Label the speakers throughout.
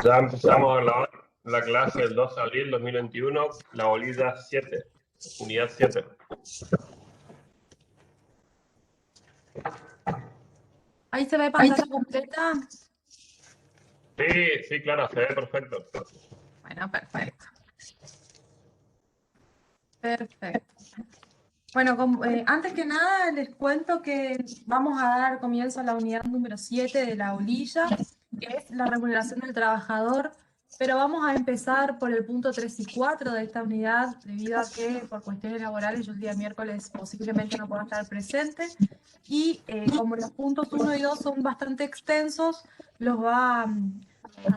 Speaker 1: Ya empezamos a grabar la clase del 2 de abril de 2021, la bolilla 7, unidad 7.
Speaker 2: Ahí se ve pantalla completa.
Speaker 1: Sí, sí, claro, se ve perfecto.
Speaker 2: Bueno, perfecto. Perfecto. Bueno, antes que nada les cuento que vamos a dar comienzo a la unidad número 7 de la bolilla, que es la remuneración del trabajador, pero vamos a empezar por el punto 3 y 4 de esta unidad, debido a que por cuestiones laborales yo el día miércoles posiblemente no pueda estar presente, y como los puntos 1 y 2 son bastante extensos, los va a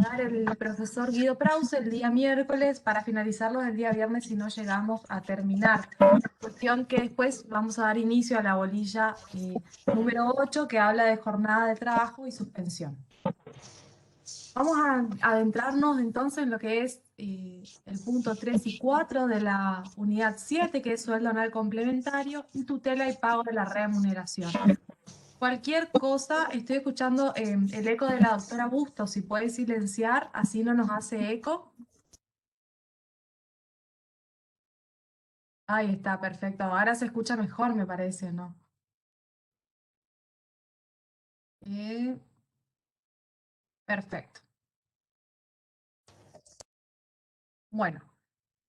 Speaker 2: dar el profesor Guido Prause el día miércoles para finalizarlos el día viernes si no llegamos a terminar. Cuestión que después vamos a dar inicio a la bolilla número 8, que habla de jornada de trabajo y suspensión. Vamos a adentrarnos entonces en lo que es el punto 3 y 4 de la unidad 7, que es sueldo anual complementario y tutela y pago de la remuneración. Cualquier cosa, estoy escuchando el eco de la doctora Bustos, si puede silenciar, así no nos hace eco. Ahí está, perfecto. Ahora se escucha mejor, me parece, ¿no? Perfecto. Bueno,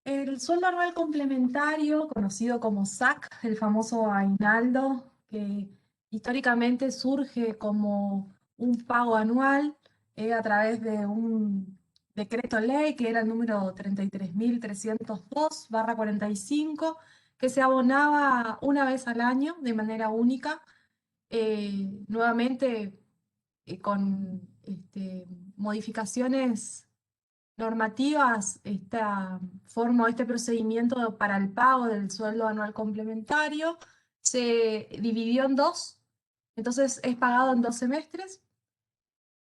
Speaker 2: el sueldo anual complementario, conocido como SAC, el famoso aguinaldo, que históricamente surge como un pago anual a través de un decreto ley que era el número 33.302/45, que se abonaba una vez al año de manera única, nuevamente con modificaciones normativas. Esta forma o este procedimiento para el pago del sueldo anual complementario se dividió en dos, entonces es pagado en 2 semestres,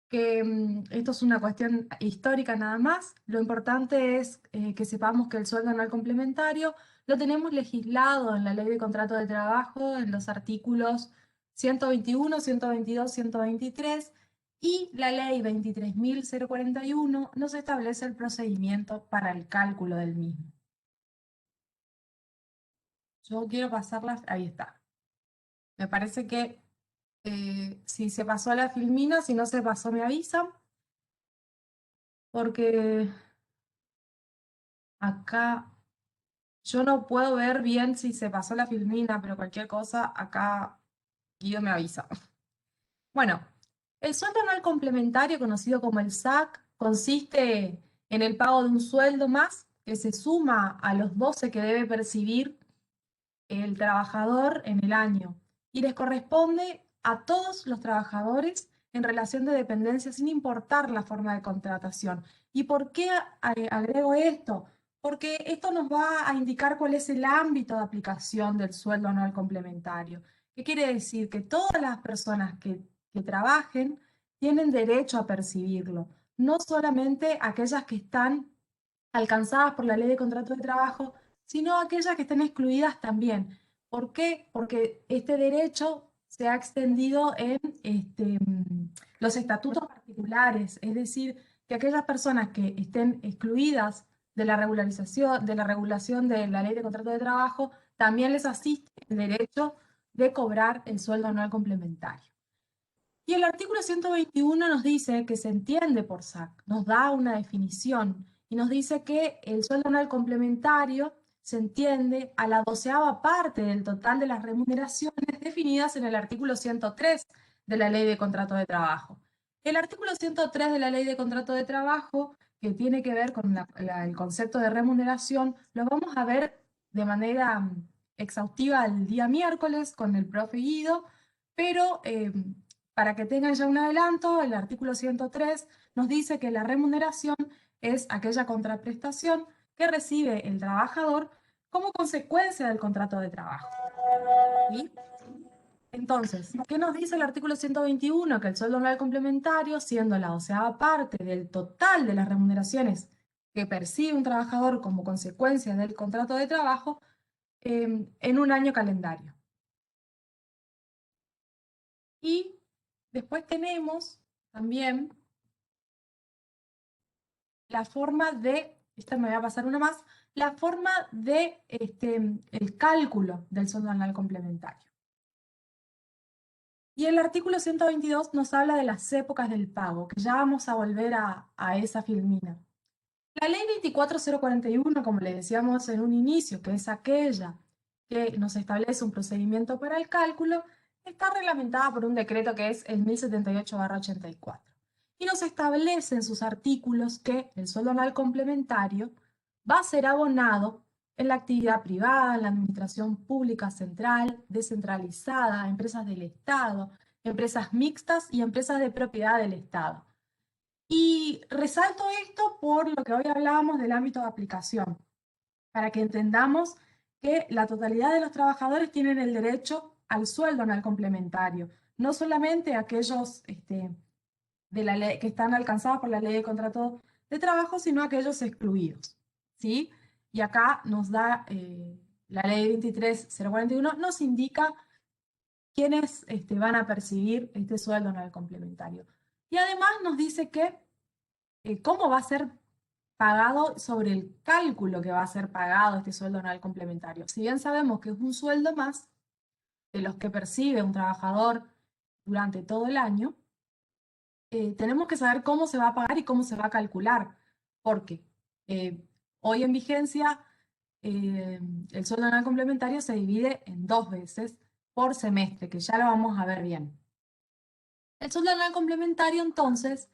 Speaker 2: que esto es una cuestión histórica nada más. Lo importante es que sepamos que el sueldo anual complementario lo tenemos legislado en la Ley de Contrato de Trabajo, en los artículos 121, 122, 123, y la Ley 23.041 nos establece el procedimiento para el cálculo del mismo. Yo quiero pasarlas, ahí está. Me parece que si se pasó a la filmina, si no se pasó me avisan, porque acá yo no puedo ver bien si se pasó la filmina, pero cualquier cosa acá Guido me avisa. Bueno, el sueldo anual complementario, conocido como el SAC, consiste en el pago de un sueldo más que se suma a los 12 que debe percibir el trabajador en el año y les corresponde a todos los trabajadores en relación de dependencia sin importar la forma de contratación. ¿Y por qué agrego esto? Porque esto nos va a indicar cuál es el ámbito de aplicación del sueldo anual complementario. ¿Qué quiere decir? Que todas las personas que trabajen tienen derecho a percibirlo, no solamente aquellas que están alcanzadas por la Ley de Contrato de Trabajo, sino aquellas que estén excluidas también. ¿Por qué? Porque este derecho se ha extendido en los estatutos particulares, es decir, que aquellas personas que estén excluidas de la regularización, de la regulación de la Ley de Contrato de Trabajo, también les asiste el derecho de cobrar el sueldo anual complementario. Y el artículo 121 nos dice que se entiende por SAC, nos da una definición y nos dice que el sueldo anual complementario se entiende a la 12ª parte del total de las remuneraciones definidas en el artículo 103 de la Ley de Contrato de Trabajo. El artículo 103 de la Ley de Contrato de Trabajo, que tiene que ver con el concepto de remuneración, lo vamos a ver de manera exhaustiva el día miércoles con el profe Guido, pero para que tengan ya un adelanto, el artículo 103 nos dice que la remuneración es aquella contraprestación que recibe el trabajador como consecuencia del contrato de trabajo. ¿Sí? Entonces, ¿qué nos dice el artículo 121? Que el sueldo anual complementario, siendo la 12ª parte del total de las remuneraciones que percibe un trabajador como consecuencia del contrato de trabajo, en un año calendario. Y después tenemos también la forma de, esta me voy a pasar una más, la forma de el cálculo del sueldo anual complementario. Y el artículo 122 nos habla de las épocas del pago, que ya vamos a volver a esa filmina. La ley 24041, como le decíamos en un inicio, que es aquella que nos establece un procedimiento para el cálculo, está reglamentada por un decreto que es el 1078/84. Y nos establece en sus artículos que el sueldo anual complementario va a ser abonado en la actividad privada, en la administración pública central, descentralizada, empresas del Estado, empresas mixtas y empresas de propiedad del Estado. Y resalto esto por lo que hoy hablábamos del ámbito de aplicación, para que entendamos que la totalidad de los trabajadores tienen el derecho al sueldo anual complementario, no solamente aquellos de la ley, que están alcanzados por la ley de contrato de trabajo, sino aquellos excluidos, ¿sí? Y acá nos da la ley 23041, nos indica quiénes van a percibir este sueldo anual complementario. Y además nos dice que cómo va a ser pagado sobre el cálculo que va a ser pagado este sueldo anual complementario. Si bien sabemos que es un sueldo más de los que percibe un trabajador durante todo el año, tenemos que saber cómo se va a pagar y cómo se va a calcular, porque hoy en vigencia el sueldo anual complementario se divide en 2 veces por semestre, que ya lo vamos a ver bien. El sueldo anual complementario, entonces,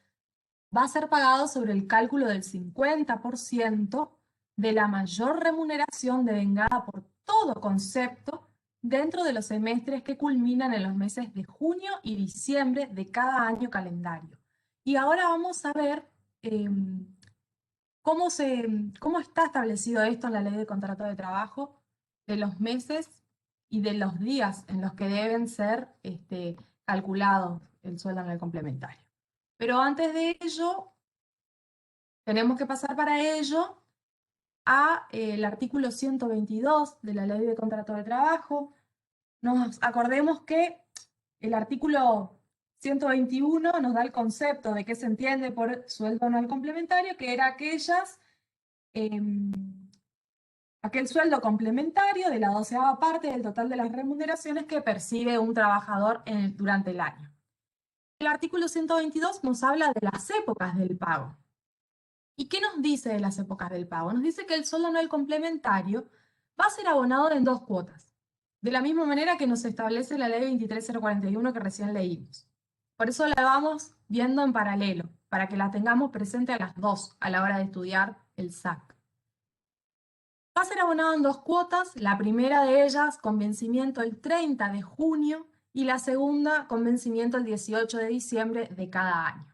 Speaker 2: va a ser pagado sobre el cálculo del 50% de la mayor remuneración devengada por todo concepto dentro de los semestres que culminan en los meses de junio y diciembre de cada año calendario. Y ahora vamos a ver cómo está establecido esto en la ley de contrato de trabajo, de los meses y de los días en los que deben ser calculados el sueldo anual complementario. Pero antes de ello, tenemos que pasar para ello el artículo 122 de la Ley de Contrato de Trabajo. Nos acordemos que el artículo 121 nos da el concepto de qué se entiende por sueldo anual complementario, que era aquel sueldo complementario de la 12ª parte del total de las remuneraciones que percibe un trabajador durante el año. El artículo 122 nos habla de las épocas del pago. ¿Y qué nos dice de las épocas del pago? Nos dice que el sueldo anual complementario va a ser abonado en 2 cuotas, de la misma manera que nos establece la ley 23041 que recién leímos. Por eso la vamos viendo en paralelo, para que la tengamos presente a las 2 a la hora de estudiar el SAC. Va a ser abonado en 2 cuotas, la primera de ellas con vencimiento el 30 de junio y la segunda con vencimiento el 18 de diciembre de cada año.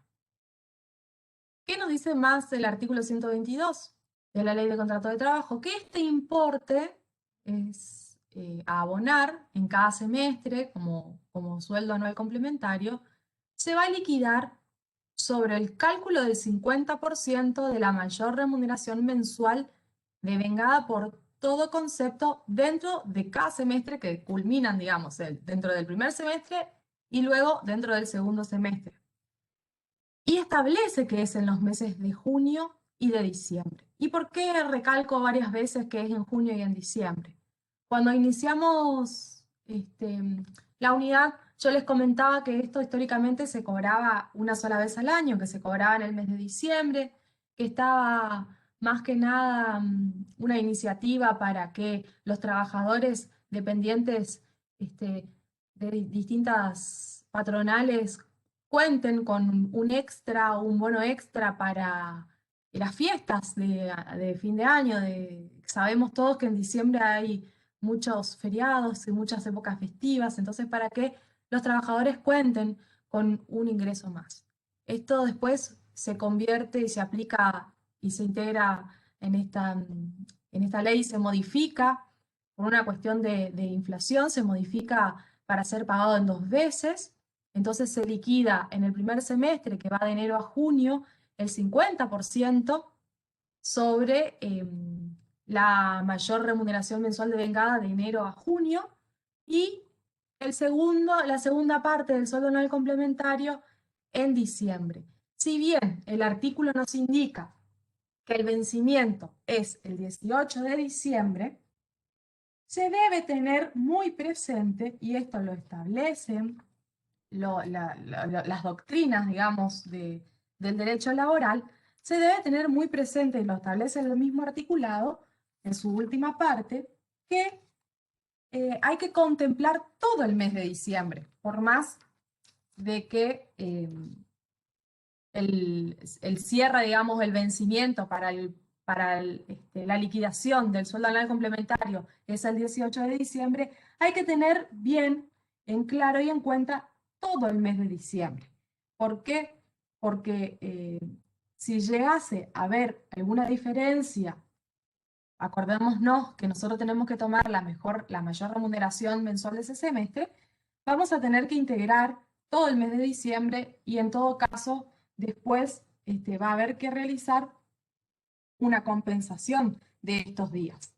Speaker 2: ¿Qué nos dice más el artículo 122 de la Ley de Contrato de Trabajo? Que este importe es a abonar en cada semestre como sueldo anual complementario, se va a liquidar sobre el cálculo del 50% de la mayor remuneración mensual devengada por todo concepto dentro de cada semestre que culminan, digamos, dentro del primer semestre y luego dentro del segundo semestre. Y establece que es en los meses de junio y de diciembre. ¿Y por qué recalco varias veces que es en junio y en diciembre? Cuando iniciamos la unidad, yo les comentaba que esto históricamente se cobraba una sola vez al año, que se cobraba en el mes de diciembre, que estaba más que nada una iniciativa para que los trabajadores dependientes de distintas patronales cuenten con un extra o un bono extra para las fiestas de fin de año. Sabemos todos que en diciembre hay muchos feriados y muchas épocas festivas, entonces para que los trabajadores cuenten con un ingreso más. Esto después se convierte y se aplica y se integra en esta ley, se modifica por una cuestión de inflación, se modifica para ser pagado en 2 veces. Entonces se liquida en el primer semestre, que va de enero a junio, el 50% sobre la mayor remuneración mensual devengada de enero a junio, y la segunda parte del sueldo anual complementario en diciembre. Si bien el artículo nos indica que el vencimiento es el 18 de diciembre, se debe tener muy presente, y esto lo establecen las doctrinas, digamos, del derecho laboral, se debe tener muy presente, y lo establece el mismo articulado en su última parte, que hay que contemplar todo el mes de diciembre, por más de que el cierre, digamos, el vencimiento la liquidación del sueldo anual complementario es el 18 de diciembre, hay que tener bien en claro y en cuenta todo el mes de diciembre. ¿Por qué? Porque si llegase a haber alguna diferencia, acordémonos que nosotros tenemos que tomar la mayor remuneración mensual de ese semestre, vamos a tener que integrar todo el mes de diciembre y en todo caso después va a haber que realizar una compensación de estos días.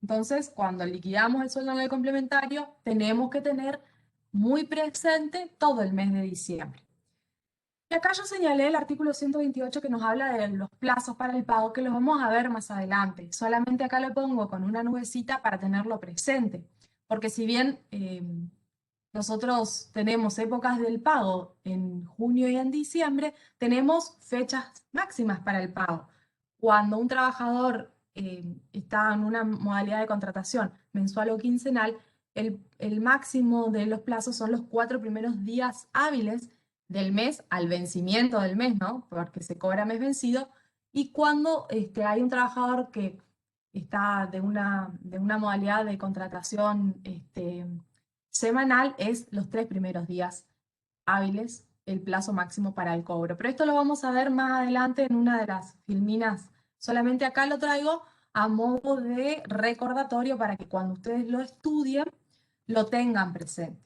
Speaker 2: Entonces, cuando liquidamos el sueldo anual complementario, tenemos que tener muy presente todo el mes de diciembre. Y acá yo señalé el artículo 128 que nos habla de los plazos para el pago, que los vamos a ver más adelante. Solamente acá lo pongo con una nubecita para tenerlo presente. Porque si bien nosotros tenemos épocas del pago en junio y en diciembre, tenemos fechas máximas para el pago. Cuando un trabajador está en una modalidad de contratación mensual o quincenal, el máximo de los plazos son los 4 primeros días hábiles del mes al vencimiento del mes, ¿no? Porque se cobra mes vencido. Y cuando hay un trabajador que está de una modalidad de contratación semanal, es los 3 primeros días hábiles el plazo máximo para el cobro. Pero esto lo vamos a ver más adelante en una de las filminas. Solamente acá lo traigo a modo de recordatorio para que cuando ustedes lo estudien, lo tengan presente.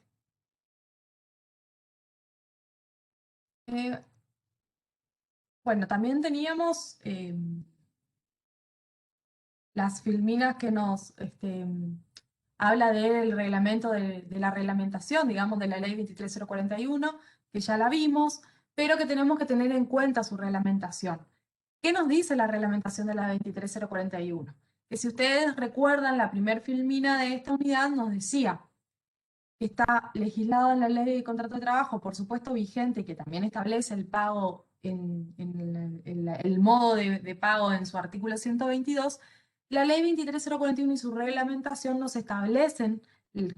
Speaker 2: Bueno, también teníamos las filminas que nos habla del reglamento, de la reglamentación, digamos, de la ley 23041, que ya la vimos, pero que tenemos que tener en cuenta su reglamentación. ¿Qué nos dice la reglamentación de la 23041? Que si ustedes recuerdan, la primer filmina de esta unidad nos decía que está legislado en la ley de contrato de trabajo, por supuesto vigente, que también establece el pago el modo de pago en su artículo 122, la ley 23041 y su reglamentación nos establecen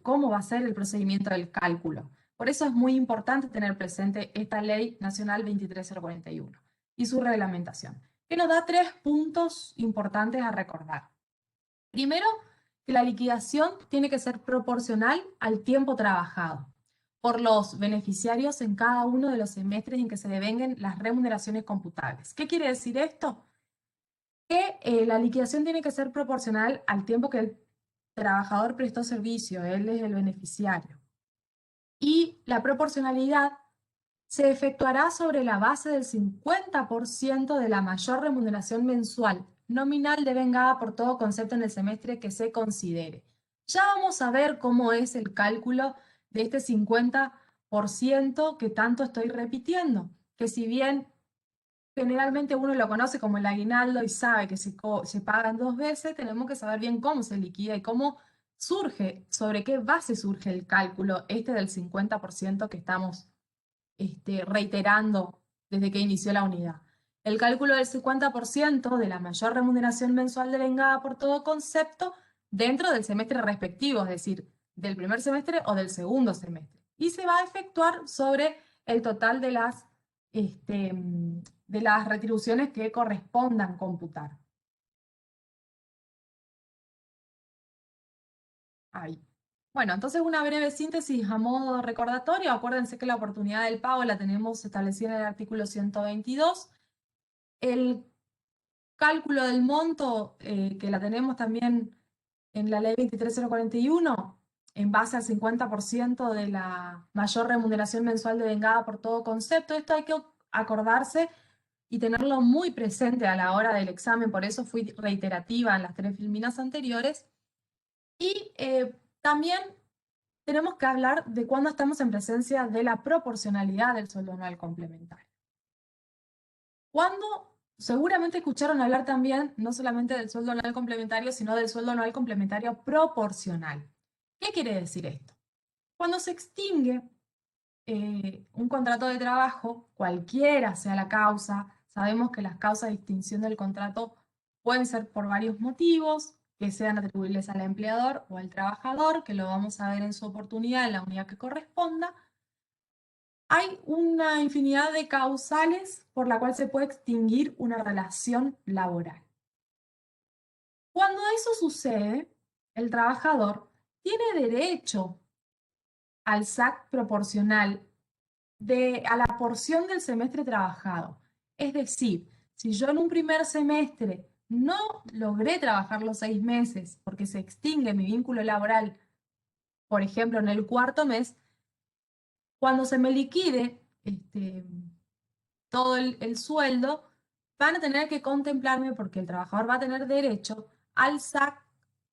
Speaker 2: cómo va a ser el procedimiento del cálculo. Por eso es muy importante tener presente esta ley nacional 23041 y su reglamentación, que nos da 3 puntos importantes a recordar. Primero, que la liquidación tiene que ser proporcional al tiempo trabajado por los beneficiarios en cada uno de los semestres en que se devenguen las remuneraciones computables. ¿Qué quiere decir esto? Que la liquidación tiene que ser proporcional al tiempo que el trabajador prestó servicio, él es el beneficiario. Y la proporcionalidad se efectuará sobre la base del 50% de la mayor remuneración mensual nominal devengada por todo concepto en el semestre que se considere. Ya vamos a ver cómo es el cálculo de este 50% que tanto estoy repitiendo, que si bien generalmente uno lo conoce como el aguinaldo y sabe que se pagan 2 veces, tenemos que saber bien cómo se liquida y cómo surge, sobre qué base surge el cálculo del 50% que estamos reiterando desde que inició la unidad. El cálculo del 50% de la mayor remuneración mensual devengada por todo concepto dentro del semestre respectivo, es decir, del primer semestre o del segundo semestre. Y se va a efectuar sobre el total de las retribuciones que correspondan computar. Ahí. Bueno, entonces una breve síntesis a modo recordatorio. Acuérdense que la oportunidad del pago la tenemos establecida en el artículo 122. El cálculo del monto, que la tenemos también en la ley 23041, en base al 50% de la mayor remuneración mensual devengada por todo concepto. Esto hay que acordarse y tenerlo muy presente a la hora del examen, por eso fui reiterativa en las 3 filminas anteriores. Y también tenemos que hablar de cuando estamos en presencia de la proporcionalidad del sueldo anual complementario. ¿Cuándo Seguramente escucharon hablar también no solamente del sueldo anual complementario, sino del sueldo anual complementario proporcional. ¿Qué quiere decir esto? Cuando se extingue un contrato de trabajo, cualquiera sea la causa, sabemos que las causas de extinción del contrato pueden ser por varios motivos, que sean atribuibles al empleador o al trabajador, que lo vamos a ver en su oportunidad en la unidad que corresponda. Hay una infinidad de causales por la cual se puede extinguir una relación laboral. Cuando eso sucede, el trabajador tiene derecho al SAC proporcional a la porción del semestre trabajado. Es decir, si yo en un primer semestre no logré trabajar los 6 meses porque se extingue mi vínculo laboral, por ejemplo, en el cuarto mes, cuando se me liquide todo el sueldo, van a tener que contemplarme porque el trabajador va a tener derecho al SAC,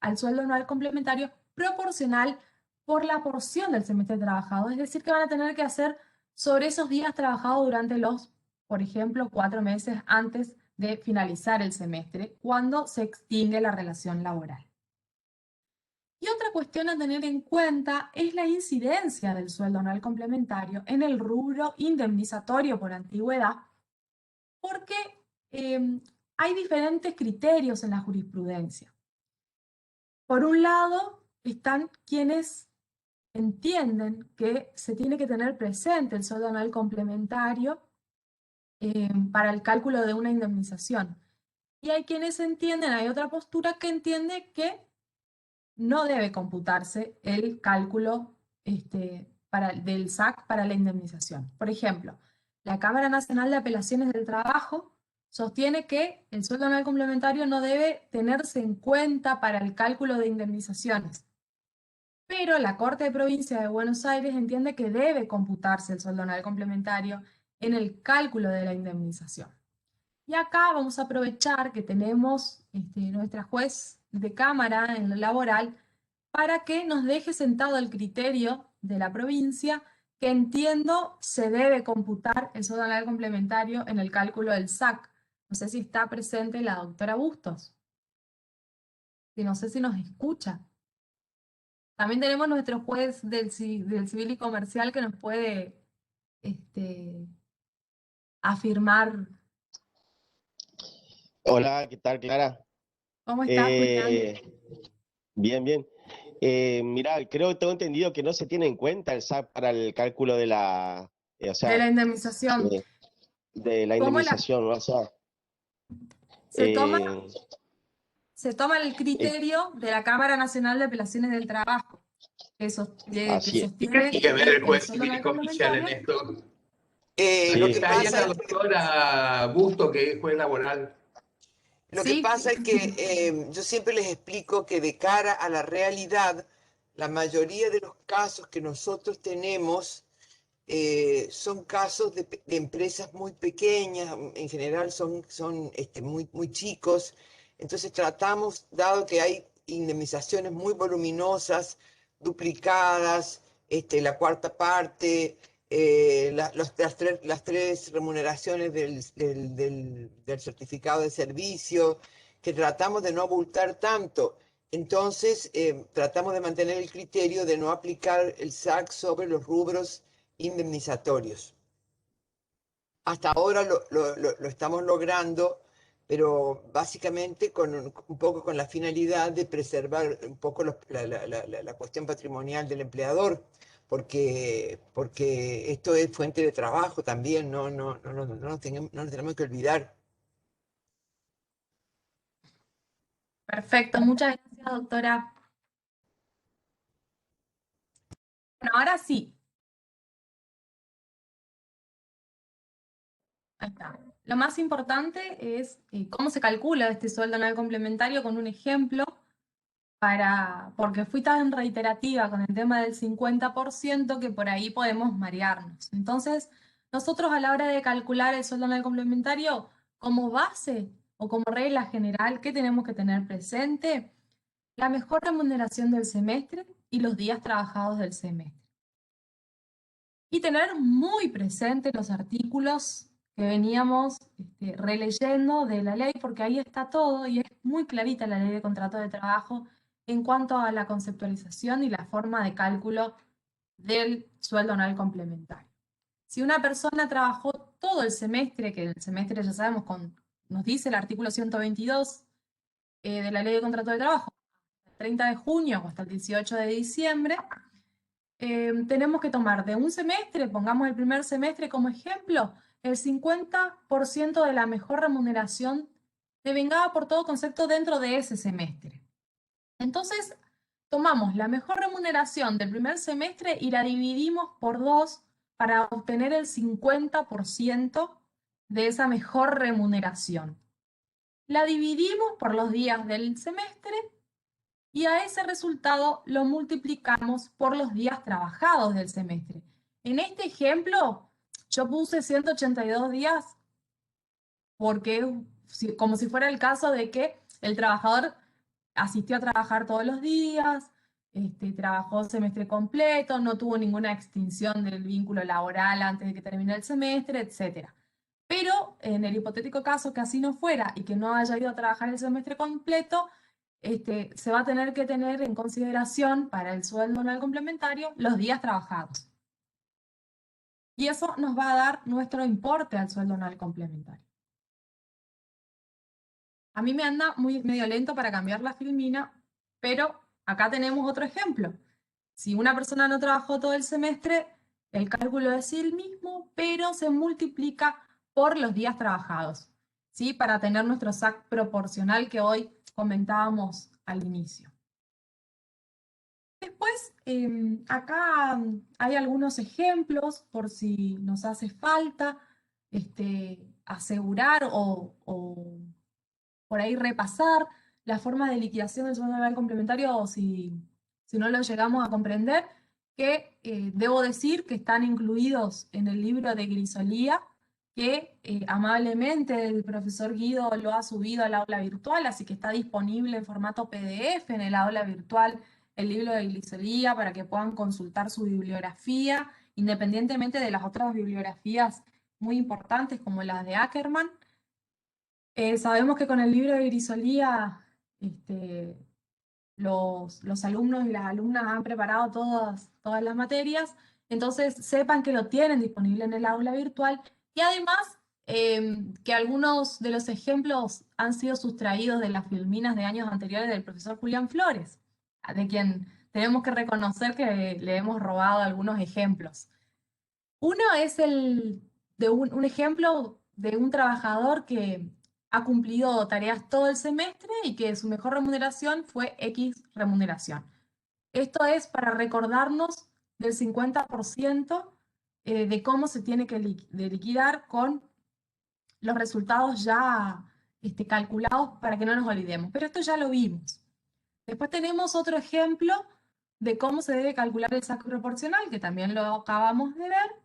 Speaker 2: al sueldo anual complementario, proporcional por la porción del semestre trabajado. Es decir, que van a tener que hacer sobre esos días trabajados durante los, por ejemplo, 4 meses antes de finalizar el semestre, cuando se extingue la relación laboral. Y otra cuestión a tener en cuenta es la incidencia del sueldo anual complementario en el rubro indemnizatorio por antigüedad, porque hay diferentes criterios en la jurisprudencia. Por un lado, están quienes entienden que se tiene que tener presente el sueldo anual complementario para el cálculo de una indemnización. Y hay quienes entienden, hay otra postura que entiende que no debe computarse el cálculo del SAC para la indemnización. Por ejemplo, la Cámara Nacional de Apelaciones del Trabajo sostiene que el sueldo anual complementario no debe tenerse en cuenta para el cálculo de indemnizaciones. Pero la Corte de Provincia de Buenos Aires entiende que debe computarse el sueldo anual complementario en el cálculo de la indemnización. Y acá vamos a aprovechar que tenemos nuestra juez de cámara en lo laboral para que nos deje sentado el criterio de la provincia, que entiendo se debe computar el sueldo anual complementario en el cálculo del SAC. No sé si está presente la doctora Bustos, que no sé si nos escucha. También tenemos nuestro juez del civil y comercial que nos puede afirmar.
Speaker 3: Hola, ¿qué tal, Clara?
Speaker 2: ¿Cómo estás, Julián?
Speaker 3: Bien, bien. Mira, creo que tengo entendido que no se tiene en cuenta el SAC para el cálculo de la, o
Speaker 2: De la
Speaker 3: sea,
Speaker 2: indemnización.
Speaker 3: eh, de la
Speaker 2: ¿Cómo
Speaker 3: indemnización, ¿no? O sea,
Speaker 2: se toma,
Speaker 3: eh,
Speaker 2: se toma el
Speaker 3: eh,
Speaker 2: criterio de la Cámara Nacional de Apelaciones del Trabajo, que
Speaker 3: así es.
Speaker 4: ¿Y qué
Speaker 2: sostiene
Speaker 4: tiene que ver el
Speaker 2: que el
Speaker 4: juez
Speaker 2: sueldo
Speaker 4: civil y
Speaker 2: anual
Speaker 4: comercial en
Speaker 2: complementario.
Speaker 4: esto?
Speaker 5: Lo
Speaker 3: Sí,
Speaker 5: que
Speaker 4: Está ahí
Speaker 5: pasa
Speaker 4: la
Speaker 5: es que,
Speaker 4: doctora Busto, que es juez laboral.
Speaker 2: Sí,
Speaker 5: yo siempre les explico que de cara a la realidad, la mayoría de los casos que nosotros tenemos son casos de empresas muy pequeñas, en general son muy chicos. Entonces tratamos, dado que hay indemnizaciones muy voluminosas, duplicadas, la cuarta parte, las tres remuneraciones del certificado de servicio, que tratamos de no abultar tanto. Entonces, tratamos de mantener el criterio de no aplicar el SAC sobre los rubros indemnizatorios. Hasta ahora lo estamos logrando, pero básicamente con un poco con la finalidad de preservar un poco la cuestión patrimonial del empleador, porque esto es fuente de trabajo también, no nos tenemos que olvidar.
Speaker 2: perfecto. Muchas gracias, doctora. Bueno, ahora sí. Ahí está. Lo más importante es cómo se calcula este sueldo anual complementario con un ejemplo porque fui tan reiterativa con el tema del 50% que por ahí podemos marearnos. Entonces, nosotros a la hora de calcular el sueldo anual complementario, como base o como regla general, ¿qué tenemos que tener presente? La mejor remuneración del semestre y los días trabajados del semestre. Y tener muy presente los artículos que veníamos releyendo de la ley, porque ahí está todo y es muy clarita la ley de contrato de trabajo en cuanto a la conceptualización y la forma de cálculo del sueldo anual complementario. Si una persona trabajó todo el semestre, que el semestre ya sabemos, nos dice el artículo 122 de la ley de contrato de trabajo, el 30 de junio o hasta el 18 de diciembre, tenemos que tomar de un semestre, pongamos el primer semestre como ejemplo, el 50% de la mejor remuneración devengada por todo concepto dentro de ese semestre. Entonces, tomamos la mejor remuneración del primer semestre y la dividimos por 2 para obtener el 50% de esa mejor remuneración. La dividimos por los días del semestre y a ese resultado lo multiplicamos por los días trabajados del semestre. En este ejemplo, yo puse 182 días porque como si fuera el caso de que el trabajador asistió a trabajar todos los días, trabajó semestre completo, no tuvo ninguna extinción del vínculo laboral antes de que termine el semestre, etc. Pero en el hipotético caso que así no fuera y que no haya ido a trabajar el semestre completo, se va a tener que tener en consideración para el sueldo anual complementario los días trabajados. Y eso nos va a dar nuestro importe al sueldo anual complementario. A mí me anda medio lento para cambiar la filmina, pero acá tenemos otro ejemplo. Si una persona no trabajó todo el semestre, el cálculo es el mismo, pero se multiplica por los días trabajados, ¿sí? Para tener nuestro SAC proporcional que hoy comentábamos al inicio. Después, acá hay algunos ejemplos por si nos hace falta asegurar o por ahí repasar la forma de liquidación del sueldo anual complementario o si no lo llegamos a comprender, que debo decir que están incluidos en el libro de Grisolía, que amablemente el profesor Guido lo ha subido al aula virtual, así que está disponible en formato PDF en el aula virtual el libro de Grisolía para que puedan consultar su bibliografía, independientemente de las otras bibliografías muy importantes como las de Ackerman. Sabemos que con el libro de Grisolía los alumnos y las alumnas han preparado todas las materias, entonces sepan que lo tienen disponible en el aula virtual y además que algunos de los ejemplos han sido sustraídos de las filminas de años anteriores del profesor Julián Flores, de quien tenemos que reconocer que le hemos robado algunos ejemplos. Uno es un ejemplo de un trabajador que ha cumplido tareas todo el semestre y que su mejor remuneración fue X remuneración. Esto es para recordarnos del 50% de cómo se tiene que liquidar con los resultados ya calculados para que no nos olvidemos. Pero esto ya lo vimos. Después tenemos otro ejemplo de cómo se debe calcular el SAC proporcional, que también lo acabamos de ver.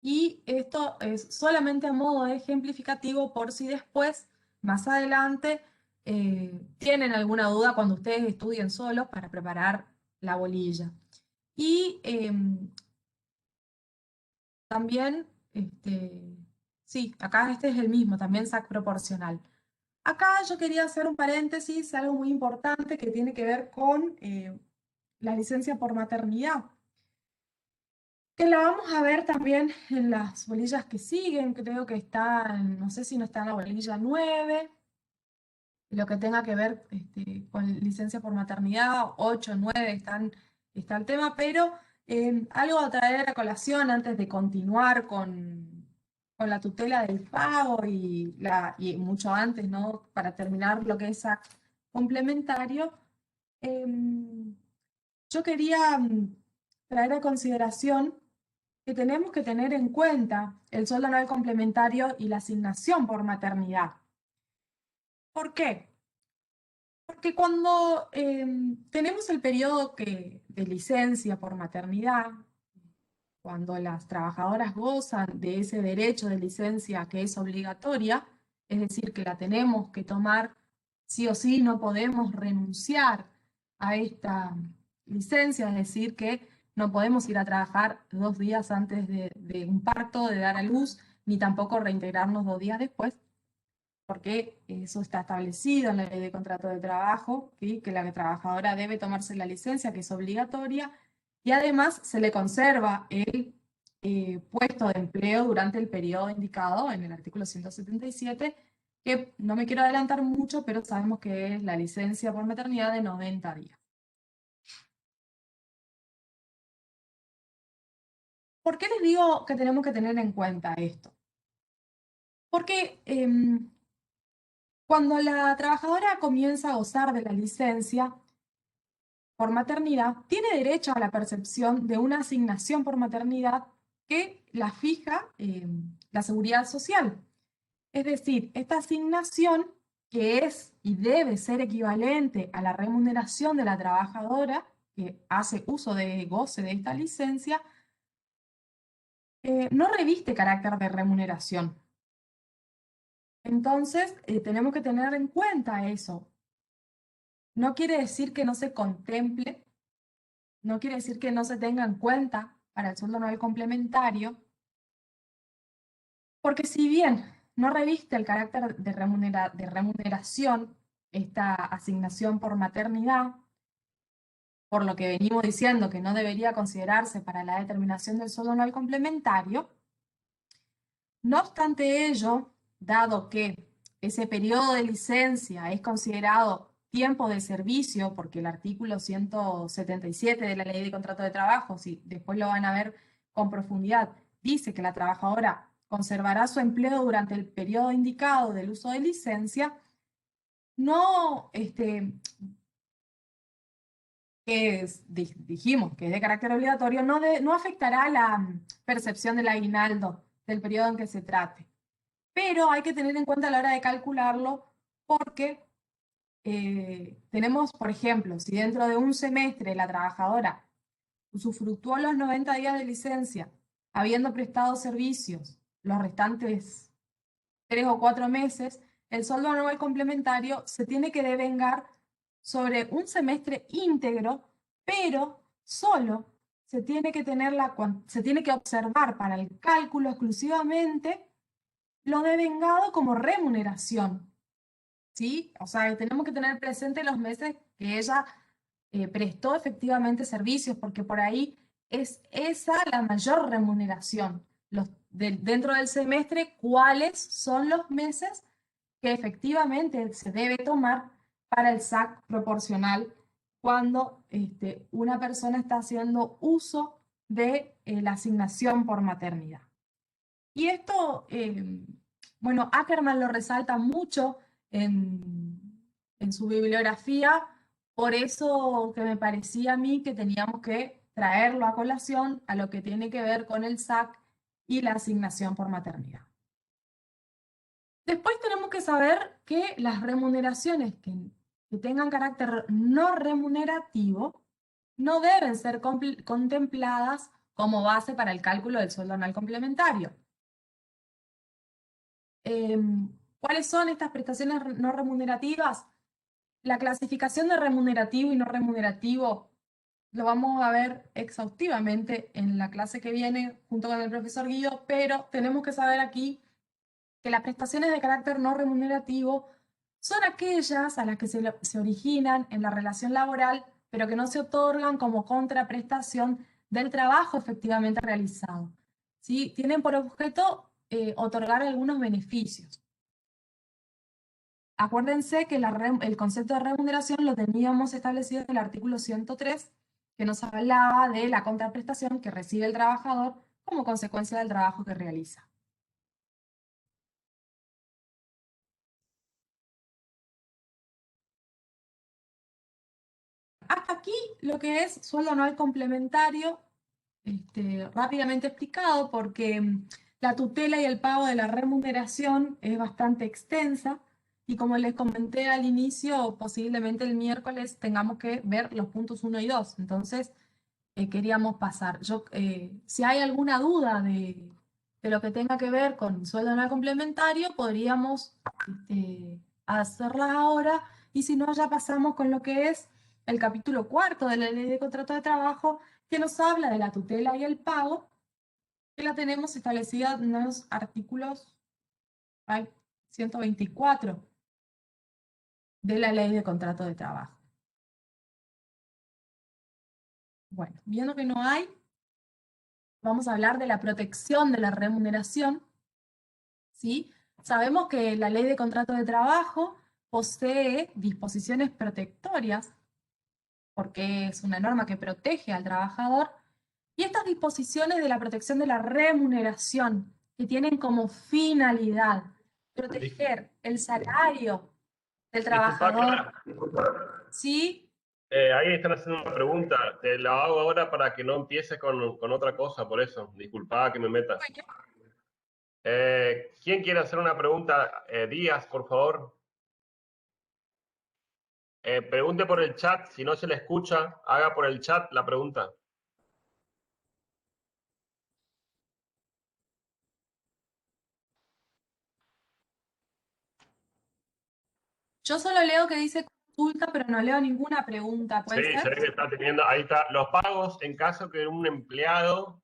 Speaker 2: Y esto es solamente a modo de ejemplificativo por si después, más adelante, tienen alguna duda cuando ustedes estudien solos para preparar la bolilla. Y también, sí, acá este es el mismo, también SAC proporcional. Acá yo quería hacer un paréntesis, algo muy importante que tiene que ver con la licencia por maternidad, que la vamos a ver también en las bolillas que siguen. Creo que está, no sé si no está en la bolilla 9, lo que tenga que ver con licencia por maternidad, 8, 9 está el tema, pero algo a traer a colación antes de continuar con la tutela del pago y mucho antes, ¿no? Para terminar lo que es SAC complementario, yo quería traer a consideración que tenemos que tener en cuenta el sueldo anual complementario y la asignación por maternidad. ¿Por qué? Porque cuando tenemos el periodo de licencia por maternidad, cuando las trabajadoras gozan de ese derecho de licencia que es obligatoria, es decir, que la tenemos que tomar sí o sí, no podemos renunciar a esta licencia, es decir, que no podemos ir a trabajar 2 días antes de un parto, de dar a luz, ni tampoco reintegrarnos 2 días después, porque eso está establecido en la ley de contrato de trabajo, ¿sí? Que la trabajadora debe tomarse la licencia, que es obligatoria, y además se le conserva el puesto de empleo durante el periodo indicado en el artículo 177, que no me quiero adelantar mucho, pero sabemos que es la licencia por maternidad de 90 días. ¿Por qué les digo que tenemos que tener en cuenta esto? Porque cuando la trabajadora comienza a gozar de la licencia por maternidad, tiene derecho a la percepción de una asignación por maternidad que la fija la Seguridad Social. Es decir, esta asignación, que es y debe ser equivalente a la remuneración de la trabajadora que hace uso de goce de esta licencia, no reviste carácter de remuneración. Entonces, tenemos que tener en cuenta eso. No quiere decir que no se contemple, no quiere decir que no se tenga en cuenta para el sueldo anual complementario, porque si bien no reviste el carácter de remuneración esta asignación por maternidad, por lo que venimos diciendo que no debería considerarse para la determinación del sueldo anual complementario, no obstante ello, dado que ese periodo de licencia es considerado tiempo de servicio, porque el artículo 177 de la Ley de Contrato de Trabajo, si después lo van a ver con profundidad, dice que la trabajadora conservará su empleo durante el periodo indicado del uso de licencia, no, dijimos que es de carácter obligatorio, no afectará la percepción del aguinaldo del periodo en que se trate. Pero hay que tener en cuenta a la hora de calcularlo porque tenemos, por ejemplo, si dentro de un semestre la trabajadora usufructuó los 90 días de licencia, habiendo prestado servicios los restantes 3 o 4 meses, el sueldo anual complementario se tiene que devengar sobre un semestre íntegro, pero solo se tiene que observar para el cálculo exclusivamente lo devengado como remuneración, ¿sí? O sea, tenemos que tener presente los meses que ella prestó efectivamente servicios, porque por ahí es esa la mayor remuneración. Dentro del semestre, ¿cuáles son los meses que efectivamente se debe tomar para el SAC proporcional cuando una persona está haciendo uso de la asignación por maternidad? Y esto, bueno, Ackerman lo resalta mucho en su bibliografía, por eso que me parecía a mí que teníamos que traerlo a colación a lo que tiene que ver con el SAC y la asignación por maternidad. Después tenemos que saber que las remuneraciones que tengan carácter no remunerativo no deben ser contempladas como base para el cálculo del sueldo anual complementario. ¿Cuáles son estas prestaciones no remunerativas? La clasificación de remunerativo y no remunerativo lo vamos a ver exhaustivamente en la clase que viene junto con el profesor Guido, pero tenemos que saber aquí que las prestaciones de carácter no remunerativo son aquellas a las que se originan en la relación laboral, pero que no se otorgan como contraprestación del trabajo efectivamente realizado, ¿sí? Tienen por objeto otorgar algunos beneficios. Acuérdense que el concepto de remuneración lo teníamos establecido en el artículo 103, que nos hablaba de la contraprestación que recibe el trabajador como consecuencia del trabajo que realiza. Hasta aquí lo que es sueldo anual complementario, rápidamente explicado, porque la tutela y el pago de la remuneración es bastante extensa, y como les comenté al inicio, posiblemente el miércoles tengamos que ver los puntos 1 y 2, entonces queríamos pasar. Si hay alguna duda de lo que tenga que ver con sueldo anual complementario, podríamos hacerla ahora, y si no, ya pasamos con lo que es el capítulo 4 de la Ley de Contrato de Trabajo, que nos habla de la tutela y el pago, que la tenemos establecida en los artículos 124 de la Ley de Contrato de Trabajo. Bueno, viendo que no hay, vamos a hablar de la protección de la remuneración, ¿sí? Sabemos que la Ley de Contrato de Trabajo posee disposiciones protectorias, porque es una norma que protege al trabajador, y estas disposiciones de la protección de la remuneración, que tienen como finalidad proteger el salario del trabajador, ¿sí?
Speaker 1: Ahí están haciendo una pregunta. Te la hago ahora para que no empiece con otra cosa, por eso. Disculpa que me meta. ¿Quién quiere hacer una pregunta? Díaz, por favor. Pregunte por el chat. Si no se le escucha, haga por el chat la pregunta.
Speaker 2: Yo solo leo que dice consulta, pero no leo ninguna pregunta.
Speaker 1: Sí,
Speaker 2: ¿Puede
Speaker 1: se
Speaker 2: ser?
Speaker 1: ve que está teniendo. Ahí está. Los pagos en caso que un empleado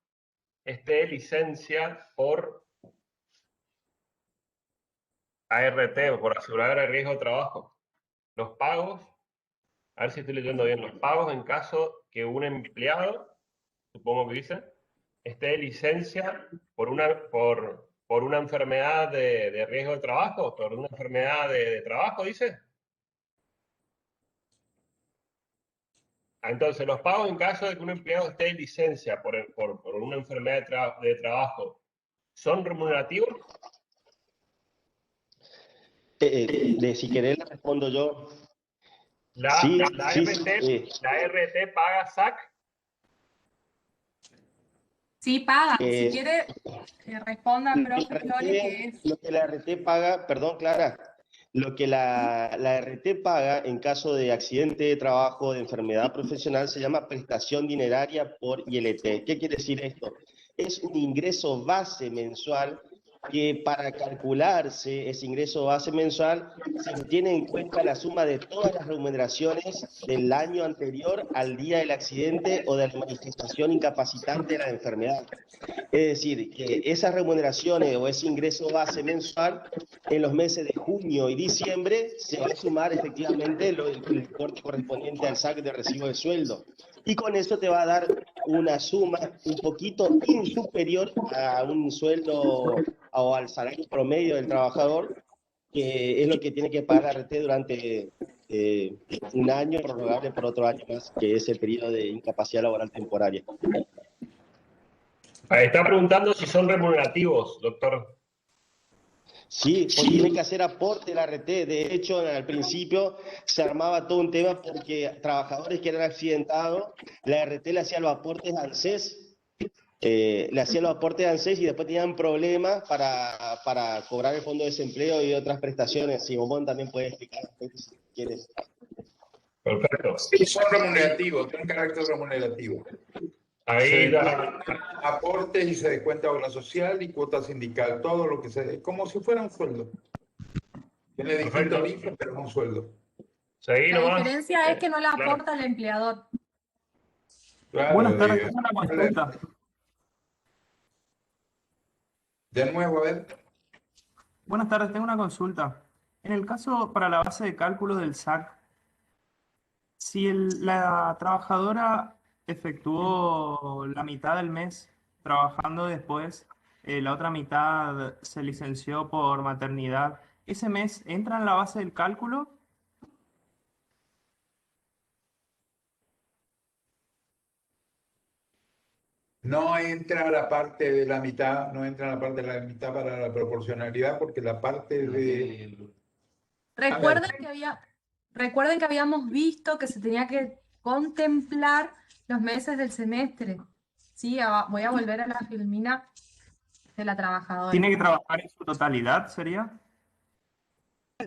Speaker 1: esté de licencia por ART, por aseguradora de riesgo de trabajo. Los pagos, a ver si estoy leyendo bien, los pagos en caso que un empleado, supongo que dice, esté de licencia por una enfermedad de riesgo de trabajo, por una enfermedad de trabajo, dice. Entonces, los pagos en caso de que un empleado esté de licencia por una enfermedad de trabajo, ¿son remunerativos?
Speaker 3: Si querés, le respondo yo.
Speaker 1: La
Speaker 3: Sí,
Speaker 1: RT paga SAC.
Speaker 2: Sí, paga. Si
Speaker 3: Eh,
Speaker 2: quiere, que responda
Speaker 3: La
Speaker 2: profe Flores, que es...
Speaker 3: Lo que la RT paga, perdón, Clara, lo que la RT paga en caso de accidente de trabajo, de enfermedad profesional, se llama prestación dineraria por ILT. ¿Qué quiere decir esto? Es un ingreso base mensual que para calcularse ese ingreso base mensual se tiene en cuenta la suma de todas las remuneraciones del año anterior al día del accidente o de la manifestación incapacitante de la enfermedad. Es decir, que esas remuneraciones o ese ingreso base mensual en los meses de junio y diciembre se va a sumar efectivamente el importe correspondiente al SAC de recibo de sueldo. Y con eso te va a dar una suma un poquito inferior a un sueldo o al salario promedio del trabajador, que es lo que tiene que pagar la RT durante un año, prorrogable por otro año más, que es el periodo de incapacidad laboral temporaria.
Speaker 1: Está preguntando si son remunerativos, doctor.
Speaker 3: Sí, porque tiene que hacer aporte la RT. De hecho, al principio se armaba todo un tema porque trabajadores que eran accidentados, la RT le hacía los aportes al ANSES, y después tenían problemas para cobrar el fondo de desempleo y otras prestaciones. Simón también puede explicar si quieres.
Speaker 1: Perfecto.
Speaker 6: Sí, son remunerativos, tienen carácter remunerativo.
Speaker 1: Ahí
Speaker 6: aportes y se descuenta obra social y cuota sindical, todo lo que como si fuera un sueldo. Tiene distinto origen, pero es un sueldo.
Speaker 1: Seguí
Speaker 2: La
Speaker 1: nomás.
Speaker 2: diferencia es que no la aporta el empleador.
Speaker 6: Claro,
Speaker 7: Buenas tardes, tengo una consulta.
Speaker 6: De nuevo, a ver.
Speaker 7: Buenas tardes, tengo una consulta. En el caso para la base de cálculo del SAC, si la trabajadora efectuó la mitad del mes trabajando después, la otra mitad se licenció por maternidad, ¿ese mes entra en la base del cálculo?
Speaker 6: No entra la parte de la mitad, no entra la parte de la mitad para la proporcionalidad, porque la parte de...
Speaker 2: Recuerden que habíamos visto que se tenía que contemplar los meses del semestre. Sí, voy a volver a la filmina de la trabajadora.
Speaker 7: ¿Tiene que trabajar en su totalidad, sería?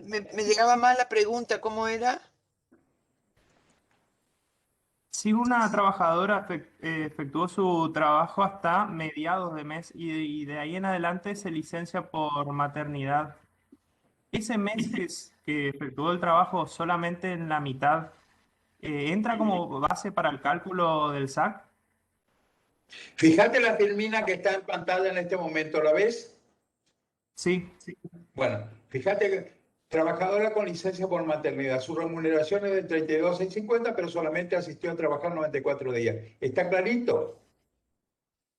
Speaker 5: Me llegaba mal la pregunta, ¿cómo era?
Speaker 7: Si una trabajadora efectuó su trabajo hasta mediados de mes y de ahí en adelante se licencia por maternidad, ese mes que efectuó el trabajo solamente en la mitad, ¿entra como base para el cálculo del SAC?
Speaker 6: Fíjate la filmina que está en pantalla en este momento, ¿la ves?
Speaker 7: Sí, sí.
Speaker 6: Bueno, fíjate que trabajadora con licencia por maternidad, su remuneración es de 32.650, pero solamente asistió a trabajar 94 días. ¿Está clarito?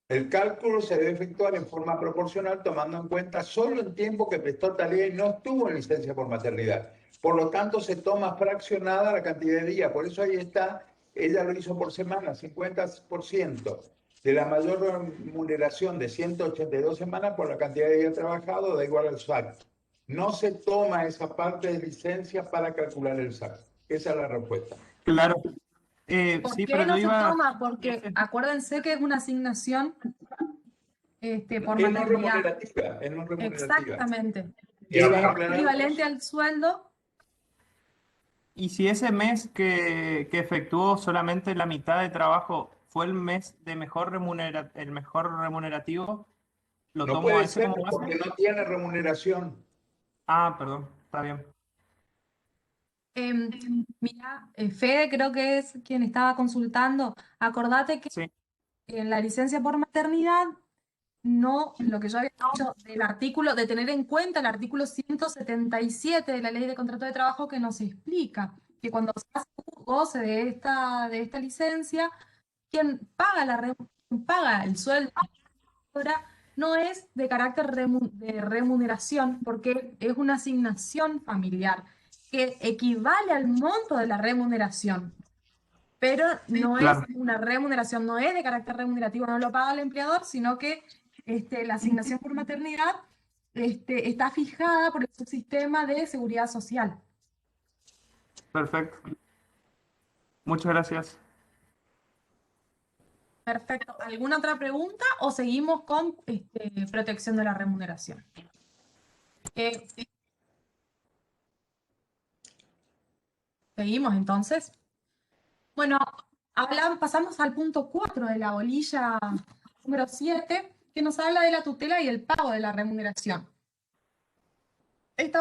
Speaker 6: El cálculo se debe efectuar en forma proporcional tomando en cuenta solo el tiempo que prestó tarea y no estuvo en licencia por maternidad. Por lo tanto, se toma fraccionada la cantidad de días. Por eso ahí está, ella lo hizo por semana, 50% de la mayor remuneración de 182 semanas por la cantidad de días trabajados da igual al SAC. No se toma esa parte de licencia para calcular el SAC. Esa es la respuesta.
Speaker 7: Claro.
Speaker 2: ¿Por
Speaker 7: Sí,
Speaker 2: qué
Speaker 7: pero
Speaker 2: no
Speaker 7: yo
Speaker 2: se
Speaker 7: iba...
Speaker 2: toma? Porque acuérdense que es una asignación por
Speaker 6: Es no
Speaker 2: maternidad.
Speaker 6: remunerativa, es no remunerativa.
Speaker 2: Exactamente.
Speaker 1: Y
Speaker 6: Iban a
Speaker 1: aparte,
Speaker 6: aclarar
Speaker 2: Equivalente al sueldo.
Speaker 7: Y si ese mes que efectuó solamente la mitad de trabajo fue el mes de el mejor remunerativo, ¿lo
Speaker 6: no
Speaker 7: tomo a
Speaker 6: puede
Speaker 7: ese
Speaker 6: ser
Speaker 7: como
Speaker 6: porque
Speaker 7: base?
Speaker 6: no tiene remuneración.
Speaker 7: Ah, perdón, está bien.
Speaker 2: Mira, Fede creo que es quien estaba consultando. Acordate que
Speaker 7: Sí,
Speaker 2: en la licencia por maternidad, no, lo que yo había dicho del artículo, de tener en cuenta el artículo 177 de la Ley de Contrato de Trabajo que nos explica que cuando se hace goce de esta licencia, quien paga, quien paga el sueldo ahora no es de carácter de remuneración, porque es una asignación familiar que equivale al monto de la remuneración, pero no es
Speaker 7: claro,
Speaker 2: una remuneración, no es de carácter remunerativo, no lo paga el empleador, sino que la asignación por maternidad está fijada por el subsistema de seguridad social.
Speaker 7: perfecto. Muchas gracias.
Speaker 2: Perfecto. ¿Alguna otra pregunta o seguimos con protección de la remuneración? Eh, Seguimos entonces. Bueno, pasamos al punto 4 de la bolilla número 7, que nos habla de la tutela y el pago de la remuneración. Este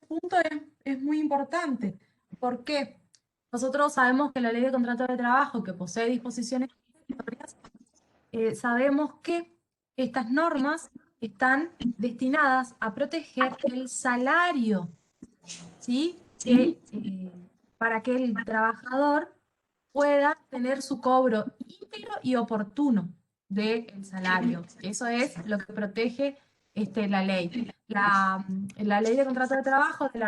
Speaker 2: punto es muy importante. ¿Por qué? Nosotros sabemos que la Ley de Contrato de Trabajo, que posee disposiciones obligatorias, sabemos que estas normas están destinadas a proteger el salario, ¿sí? Para que el trabajador pueda tener su cobro íntegro y oportuno del salario. Eso es lo que protege la ley. La ley de contrato de trabajo de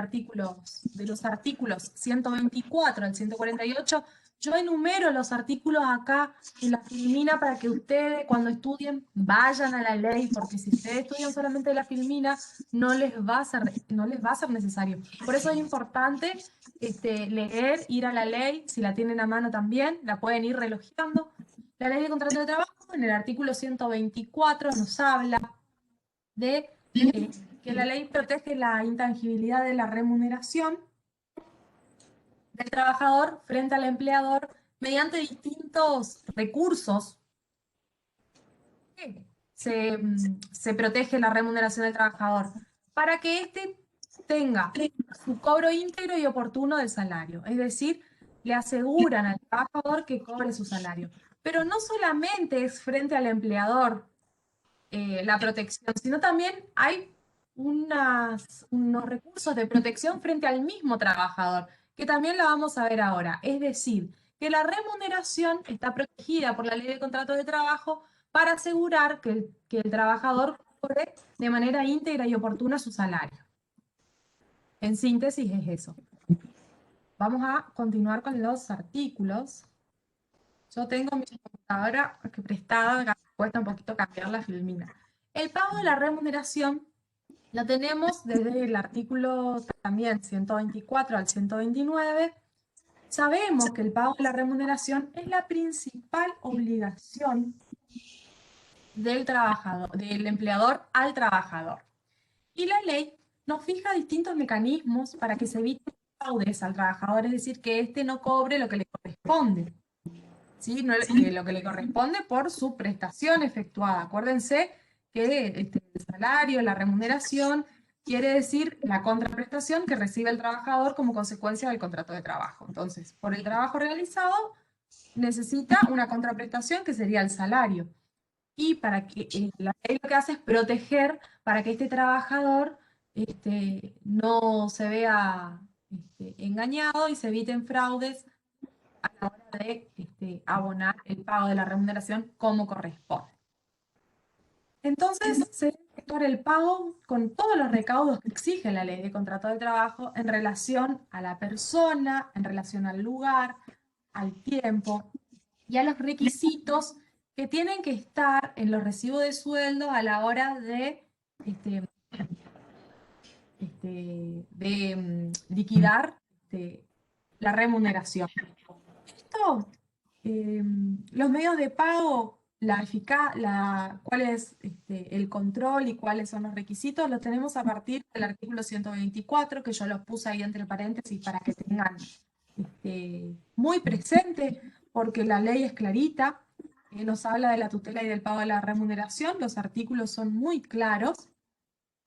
Speaker 2: los artículos 124 al 148, yo enumero los artículos acá en la filmina para que ustedes cuando estudien vayan a la ley, porque si ustedes estudian solamente la filmina no les va a ser necesario. Por eso es importante leer, ir a la ley, si la tienen a mano también, la pueden ir relojeando. La ley de contrato de trabajo, en el artículo 124, nos habla de que la ley protege la intangibilidad de la remuneración del trabajador frente al empleador mediante distintos recursos. Se protege la remuneración del trabajador para que éste tenga su cobro íntegro y oportuno del salario. Es decir, le aseguran al trabajador que cobre su salario. Pero no solamente es frente al empleador la protección, sino también hay unos recursos de protección frente al mismo trabajador, que también la vamos a ver ahora. Es decir, que la remuneración está protegida por la Ley de Contrato de Trabajo para asegurar que el trabajador cobre de manera íntegra y oportuna su salario. En síntesis es eso. Vamos a continuar con los artículos. Yo tengo mi computadora prestada, me cuesta un poquito cambiar la filmina. El pago de la remuneración lo tenemos desde el artículo también 124 al 129. Sabemos que el pago de la remuneración es la principal obligación del empleador al trabajador. Y la ley nos fija distintos mecanismos para que se eviten fraudes al trabajador, es decir, que éste no cobre lo que le corresponde. ¿Sí? Lo que le corresponde por su prestación efectuada. Acuérdense que el salario, la remuneración, quiere decir la contraprestación que recibe el trabajador como consecuencia del contrato de trabajo. Entonces, por el trabajo realizado, necesita una contraprestación que sería el salario. Y para que la ley lo que hace es proteger para que este trabajador no se vea engañado y se eviten fraudes a la hora de abonar el pago de la remuneración como corresponde. Entonces, se debe efectuar el pago con todos los recaudos que exige la ley de contrato de trabajo en relación a la persona, en relación al lugar, al tiempo y a los requisitos que tienen que estar en los recibos de sueldo a la hora de liquidar la remuneración. Esto, los medios de pago, cuál es el control y cuáles son los requisitos, los tenemos a partir del artículo 124, que yo los puse ahí entre paréntesis para que tengan muy presente, porque la ley es clarita, nos habla de la tutela y del pago de la remuneración, los artículos son muy claros,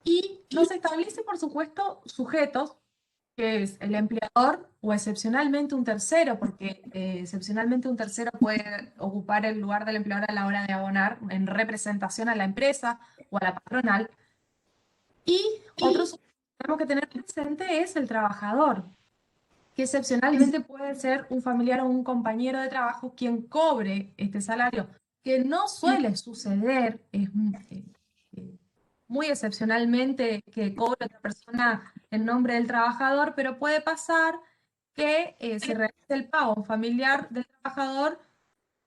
Speaker 2: y nos establece, por supuesto, sujetos, que es el empleador o excepcionalmente un tercero, porque excepcionalmente un tercero puede ocupar el lugar del empleador a la hora de abonar en representación a la empresa o a la patronal. Y otro sujeto que tenemos que tener presente es el trabajador, que excepcionalmente puede ser un familiar o un compañero de trabajo quien cobre este salario, que no suele suceder, es muy excepcionalmente que cobre otra persona en nombre del trabajador, pero puede pasar que se realice el pago familiar del trabajador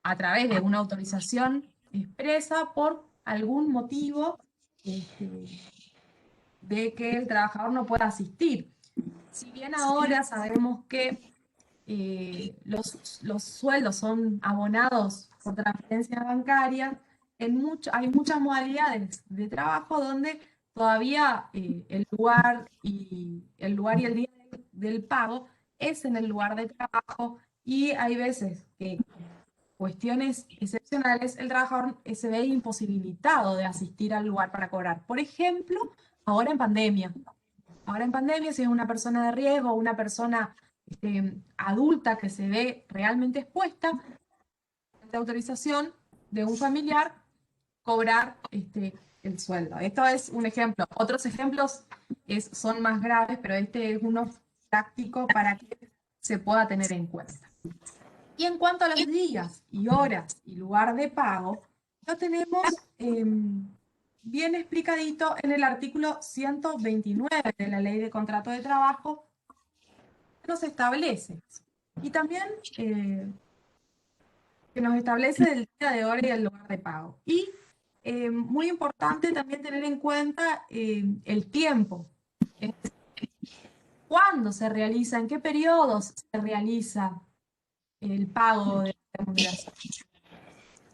Speaker 2: a través de una autorización expresa por algún motivo de que el trabajador no pueda asistir. Si bien ahora sabemos que los sueldos son abonados por transferencia bancaria, hay muchas modalidades de trabajo donde todavía el lugar y el día del pago es en el lugar de trabajo, y hay veces que cuestiones excepcionales el trabajador se ve imposibilitado de asistir al lugar para cobrar. Por ejemplo, ahora en pandemia. Ahora en pandemia, si es una persona de riesgo o una persona adulta que se ve realmente expuesta, de autorización de un familiar, cobrar el sueldo. Esto es un ejemplo. Otros ejemplos son más graves, pero este es uno práctico para que se pueda tener en cuenta. Y en cuanto a los días y horas y lugar de pago, lo tenemos bien explicadito en el artículo 129 de la Ley de Contrato de Trabajo, que nos establece. Y también que nos establece el día de hora y el lugar de pago. Y muy importante también tener en cuenta el tiempo. ¿Cuándo se realiza? ¿En qué periodos se realiza el pago de remuneración?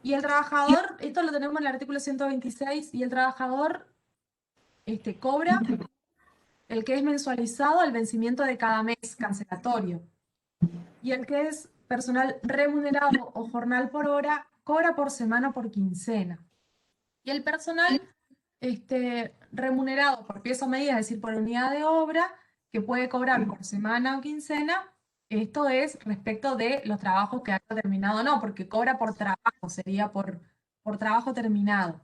Speaker 2: Y el trabajador, esto lo tenemos en el artículo 126, y el trabajador cobra el que es mensualizado al vencimiento de cada mes cancelatorio. Y el que es personal remunerado o jornal por hora, cobra por semana o por quincena. Y el personal remunerado por pieza o medida, es decir, por unidad de obra, que puede cobrar por semana o quincena, esto es respecto de los trabajos que haya terminado o no, porque cobra por trabajo, sería por trabajo terminado.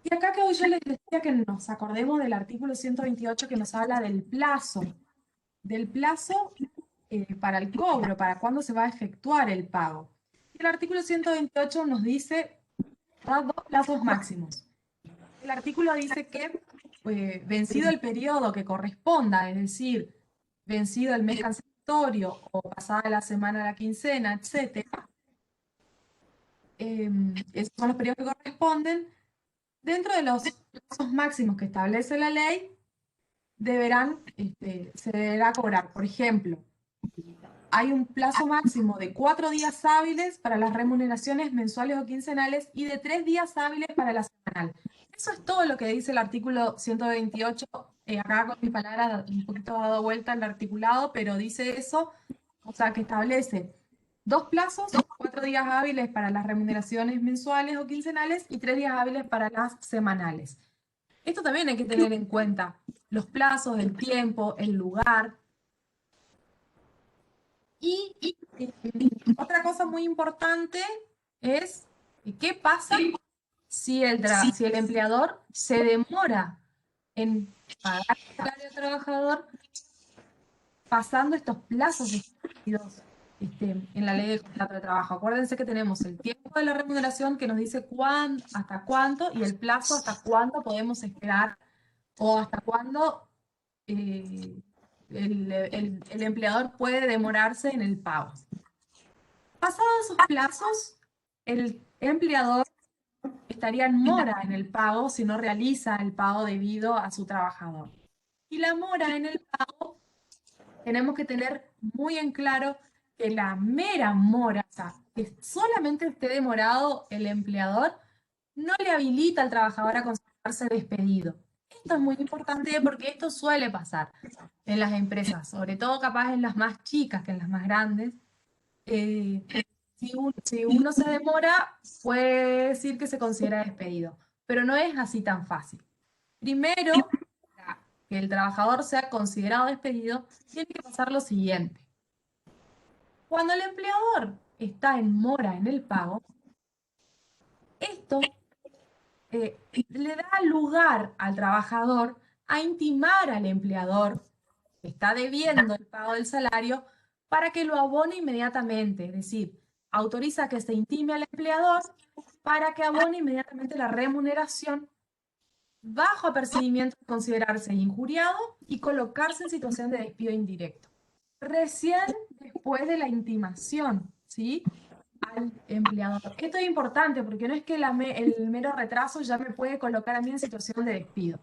Speaker 2: Y acá que hoy yo les decía que nos acordemos del artículo 128, que nos habla del plazo para el cobro, para cuándo se va a efectuar el pago. Y el artículo 128 nos dice, da dos plazos máximos. El artículo dice que vencido el periodo que corresponda, es decir, vencido el mes cancelatorio o pasada la semana, la quincena, etc., esos son los periodos que corresponden, dentro de los plazos máximos que establece la ley, se deberá cobrar. Por ejemplo, hay un plazo máximo de 4 días hábiles para las remuneraciones mensuales o quincenales y de 3 días hábiles para la semanal. Eso es todo lo que dice el artículo 128. Acá con mis palabras un poquito dado vuelta el articulado, pero dice eso, o sea, que establece 2 plazos, 4 días hábiles para las remuneraciones mensuales o quincenales y 3 días hábiles para las semanales. Esto también hay que tener en cuenta, los plazos, el tiempo, el lugar. Y otra cosa muy importante es qué pasa si el empleador se demora en pagar el salario al trabajador pasando estos plazos establecidos en la ley del contrato de trabajo. Acuérdense que tenemos el tiempo de la remuneración que nos dice hasta cuánto y el plazo hasta cuándo podemos esperar o hasta cuándo el empleador puede demorarse en el pago. Pasados esos plazos, el empleador estaría en mora en el pago si no realiza el pago debido a su trabajador. Y la mora en el pago, tenemos que tener muy en claro que la mera mora, o sea, que solamente esté demorado el empleador, no le habilita al trabajador a considerarse despedido. Esto es muy importante porque esto suele pasar en las empresas, sobre todo capaz en las más chicas que en las más grandes. Si uno se demora, puede decir que se considera despedido, pero no es así tan fácil. Primero, para que el trabajador sea considerado despedido, tiene que pasar lo siguiente. Cuando el empleador está en mora en el pago, esto le da lugar al trabajador a intimar al empleador que está debiendo el pago del salario para que lo abone inmediatamente, es decir, autoriza que se intime al empleador para que abone inmediatamente la remuneración bajo apercibimiento de considerarse injuriado y colocarse en situación de despido indirecto. Recién después de la intimación, ¿sí?, al empleador. Esto es importante porque no es que el mero retraso ya me puede colocar a mí en situación de despido.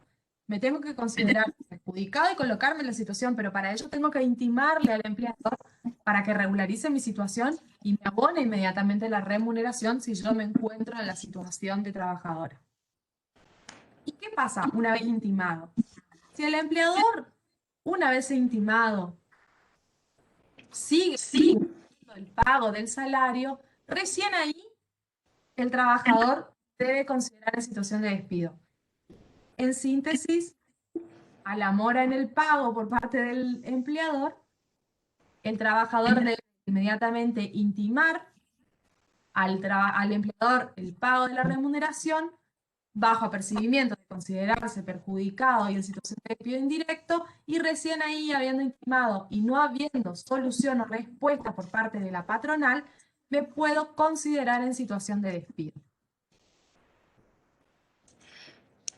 Speaker 2: Me tengo que considerar perjudicado y colocarme en la situación, pero para ello tengo que intimarle al empleador para que regularice mi situación y me abone inmediatamente la remuneración si yo me encuentro en la situación de trabajadora. ¿Y qué pasa una vez intimado? Si el empleador, una vez intimado, sigue el pago del salario, recién ahí el trabajador debe considerar en situación de despido. En síntesis, a la mora en el pago por parte del empleador, el trabajador debe inmediatamente intimar al empleador el pago de la remuneración bajo apercibimiento de considerarse perjudicado y en situación de despido indirecto, y recién ahí, habiendo intimado y no habiendo solución o respuesta por parte de la patronal, me puedo considerar en situación de despido.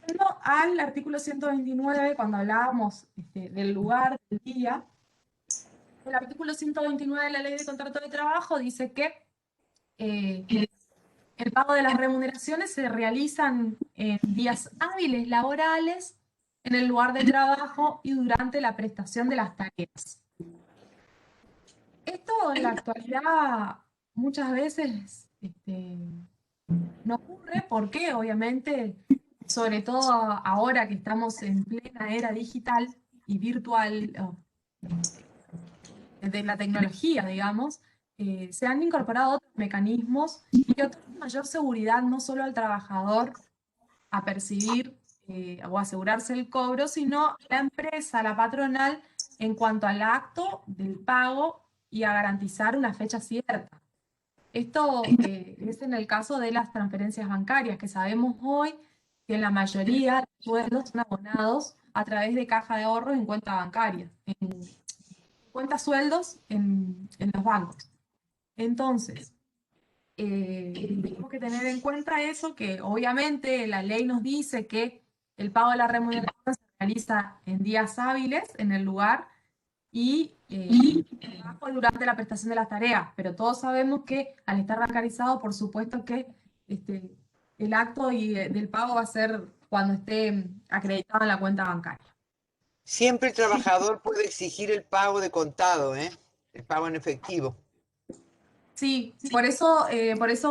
Speaker 2: Volviendo al artículo 129, cuando hablábamos del lugar del día, el artículo 129 de la Ley de Contrato de Trabajo dice que el pago de las remuneraciones se realizan en días hábiles laborales, en el lugar de trabajo y durante la prestación de las tareas. Esto en la actualidad muchas veces no ocurre porque obviamente, sobre todo ahora que estamos en plena era digital y virtual, de la tecnología, digamos, se han incorporado otros mecanismos que otorgan mayor seguridad no solo al trabajador a percibir o asegurarse el cobro, sino a la empresa, a la patronal, en cuanto al acto del pago y a garantizar una fecha cierta. Esto es en el caso de las transferencias bancarias, que sabemos hoy que en la mayoría de los sueldos son abonados a través de caja de ahorros en cuenta bancaria, en cuentas sueldos en los bancos. Entonces, tenemos que tener en cuenta eso, que obviamente la ley nos dice que el pago de la remuneración se realiza en días hábiles en el lugar y durante la prestación de las tareas, pero todos sabemos que al estar bancarizado, por supuesto que el acto del pago va a ser cuando esté acreditado en la cuenta bancaria.
Speaker 5: Siempre el trabajador puede exigir el pago de contado, el pago en efectivo.
Speaker 2: Sí, por eso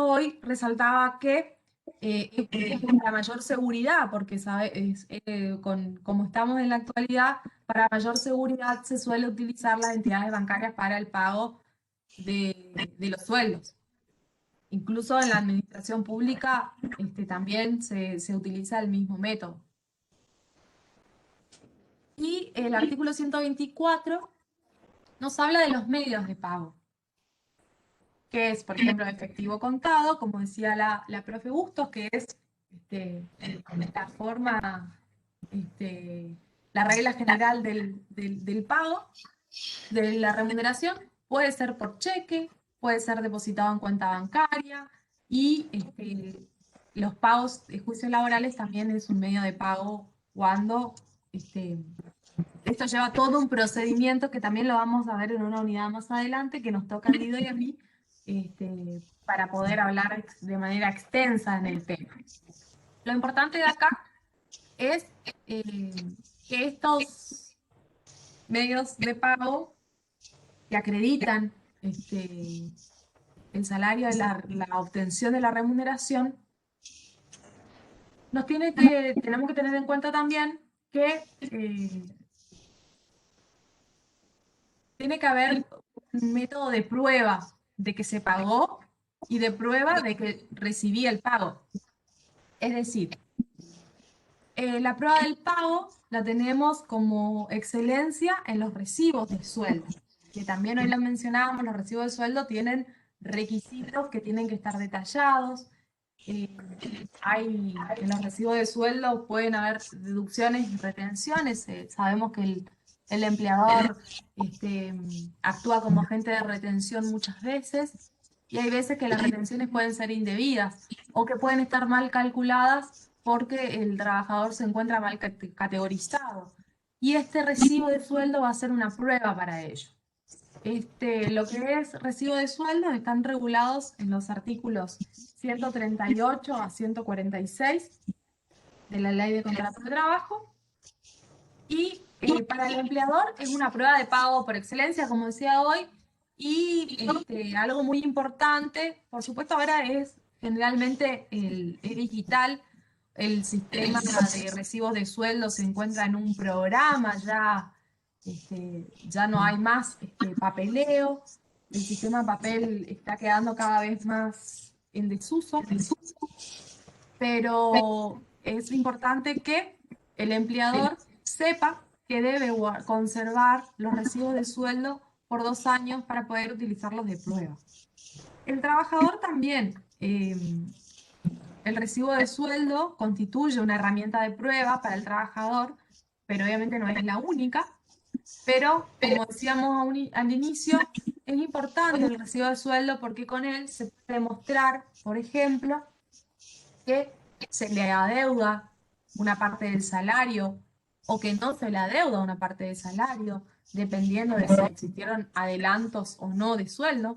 Speaker 2: hoy resaltaba que es para mayor seguridad, porque como estamos en la actualidad, para mayor seguridad se suele utilizar las entidades bancarias para el pago de los sueldos. Incluso en la administración pública también se utiliza el mismo método. Y el artículo 124 nos habla de los medios de pago. que es, por ejemplo, efectivo contado, como decía la profe Bustos, que es la forma, la regla general del pago, de la remuneración. Puede ser por cheque, puede ser depositado en cuenta bancaria, y los pagos de juicios laborales también es un medio de pago cuando esto lleva todo un procedimiento que también lo vamos a ver en una unidad más adelante, que nos toca a Lido y a mí, para poder hablar de manera extensa en el tema. Lo importante de acá es que estos medios de pago que acreditan el salario de la obtención de la remuneración, tenemos que tener en cuenta también que tiene que haber un método de prueba de que se pagó y de prueba de que recibí el pago. Es decir, la prueba del pago la tenemos como excelencia en los recibos de sueldo, que también hoy lo mencionábamos. Los recibos de sueldo tienen requisitos que tienen que estar detallados. En los recibos de sueldo pueden haber deducciones y retenciones. Sabemos que el empleador actúa como agente de retención muchas veces, y hay veces que las retenciones pueden ser indebidas o que pueden estar mal calculadas porque el trabajador se encuentra mal categorizado. Y este recibo de sueldo va a ser una prueba para ello. Lo que es recibo de sueldo están regulados en los artículos 138 a 146 de la Ley de Contrato de Trabajo, y para el empleador es una prueba de pago por excelencia, como decía hoy, y algo muy importante, por supuesto, ahora es generalmente el digital. El sistema de recibos de sueldo se encuentra en un programa, ya no hay más papeleo. El sistema papel está quedando cada vez más en desuso, pero es importante que el empleador sepa que debe conservar los recibos de sueldo por 2 años para poder utilizarlos de prueba. El trabajador también. El recibo de sueldo constituye una herramienta de prueba para el trabajador, pero obviamente no es la única. Pero, como decíamos al inicio, es importante el recibo de sueldo porque con él se puede demostrar, por ejemplo, que se le adeuda una parte del salario o que no se le adeuda una parte del salario, dependiendo de si existieron adelantos o no de sueldo,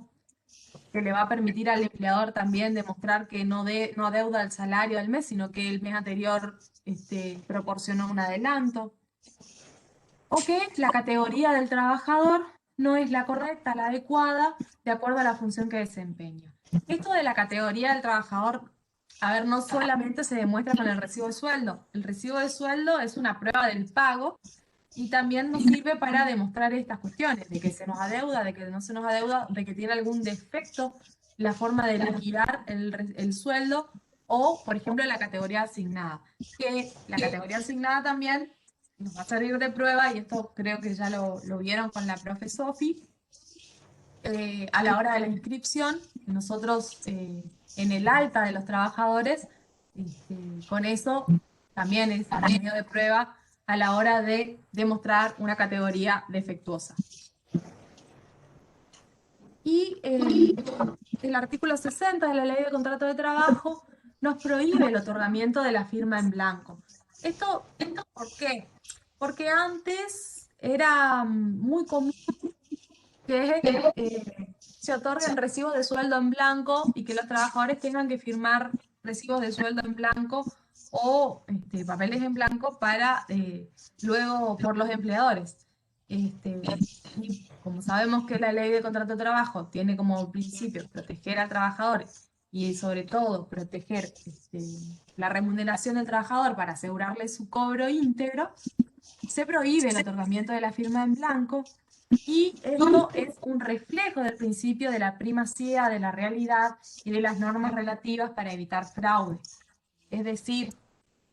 Speaker 2: que le va a permitir al empleador también demostrar que no adeuda el salario del mes, sino que el mes anterior proporcionó un adelanto, o que la categoría del trabajador no es la correcta, la adecuada, de acuerdo a la función que desempeña. Esto de la categoría del trabajador, no solamente se demuestra con el recibo de sueldo. El recibo de sueldo es una prueba del pago y también nos sirve para demostrar estas cuestiones, de que se nos adeuda, de que no se nos adeuda, de que tiene algún defecto la forma de liquidar el sueldo, o, por ejemplo, la categoría asignada. Que la categoría asignada también nos va a servir de prueba, y esto creo que ya lo vieron con la profe Sofi, a la hora de la inscripción. Nosotros en el alta de los trabajadores, con eso también es un medio de prueba a la hora de demostrar una categoría defectuosa. Y el artículo 60 de la Ley de Contrato de Trabajo nos prohíbe el otorgamiento de la firma en blanco. ¿Esto por qué? Porque antes era muy común que se otorguen recibos de sueldo en blanco y que los trabajadores tengan que firmar recibos de sueldo en blanco o papeles en blanco para luego por los empleadores. Y como sabemos que la Ley de Contrato de Trabajo tiene como principio proteger al trabajador y sobre todo proteger la remuneración del trabajador para asegurarle su cobro íntegro, se prohíbe el otorgamiento de la firma en blanco, y esto es un reflejo del principio de la primacía de la realidad y de las normas relativas para evitar fraude. Es decir,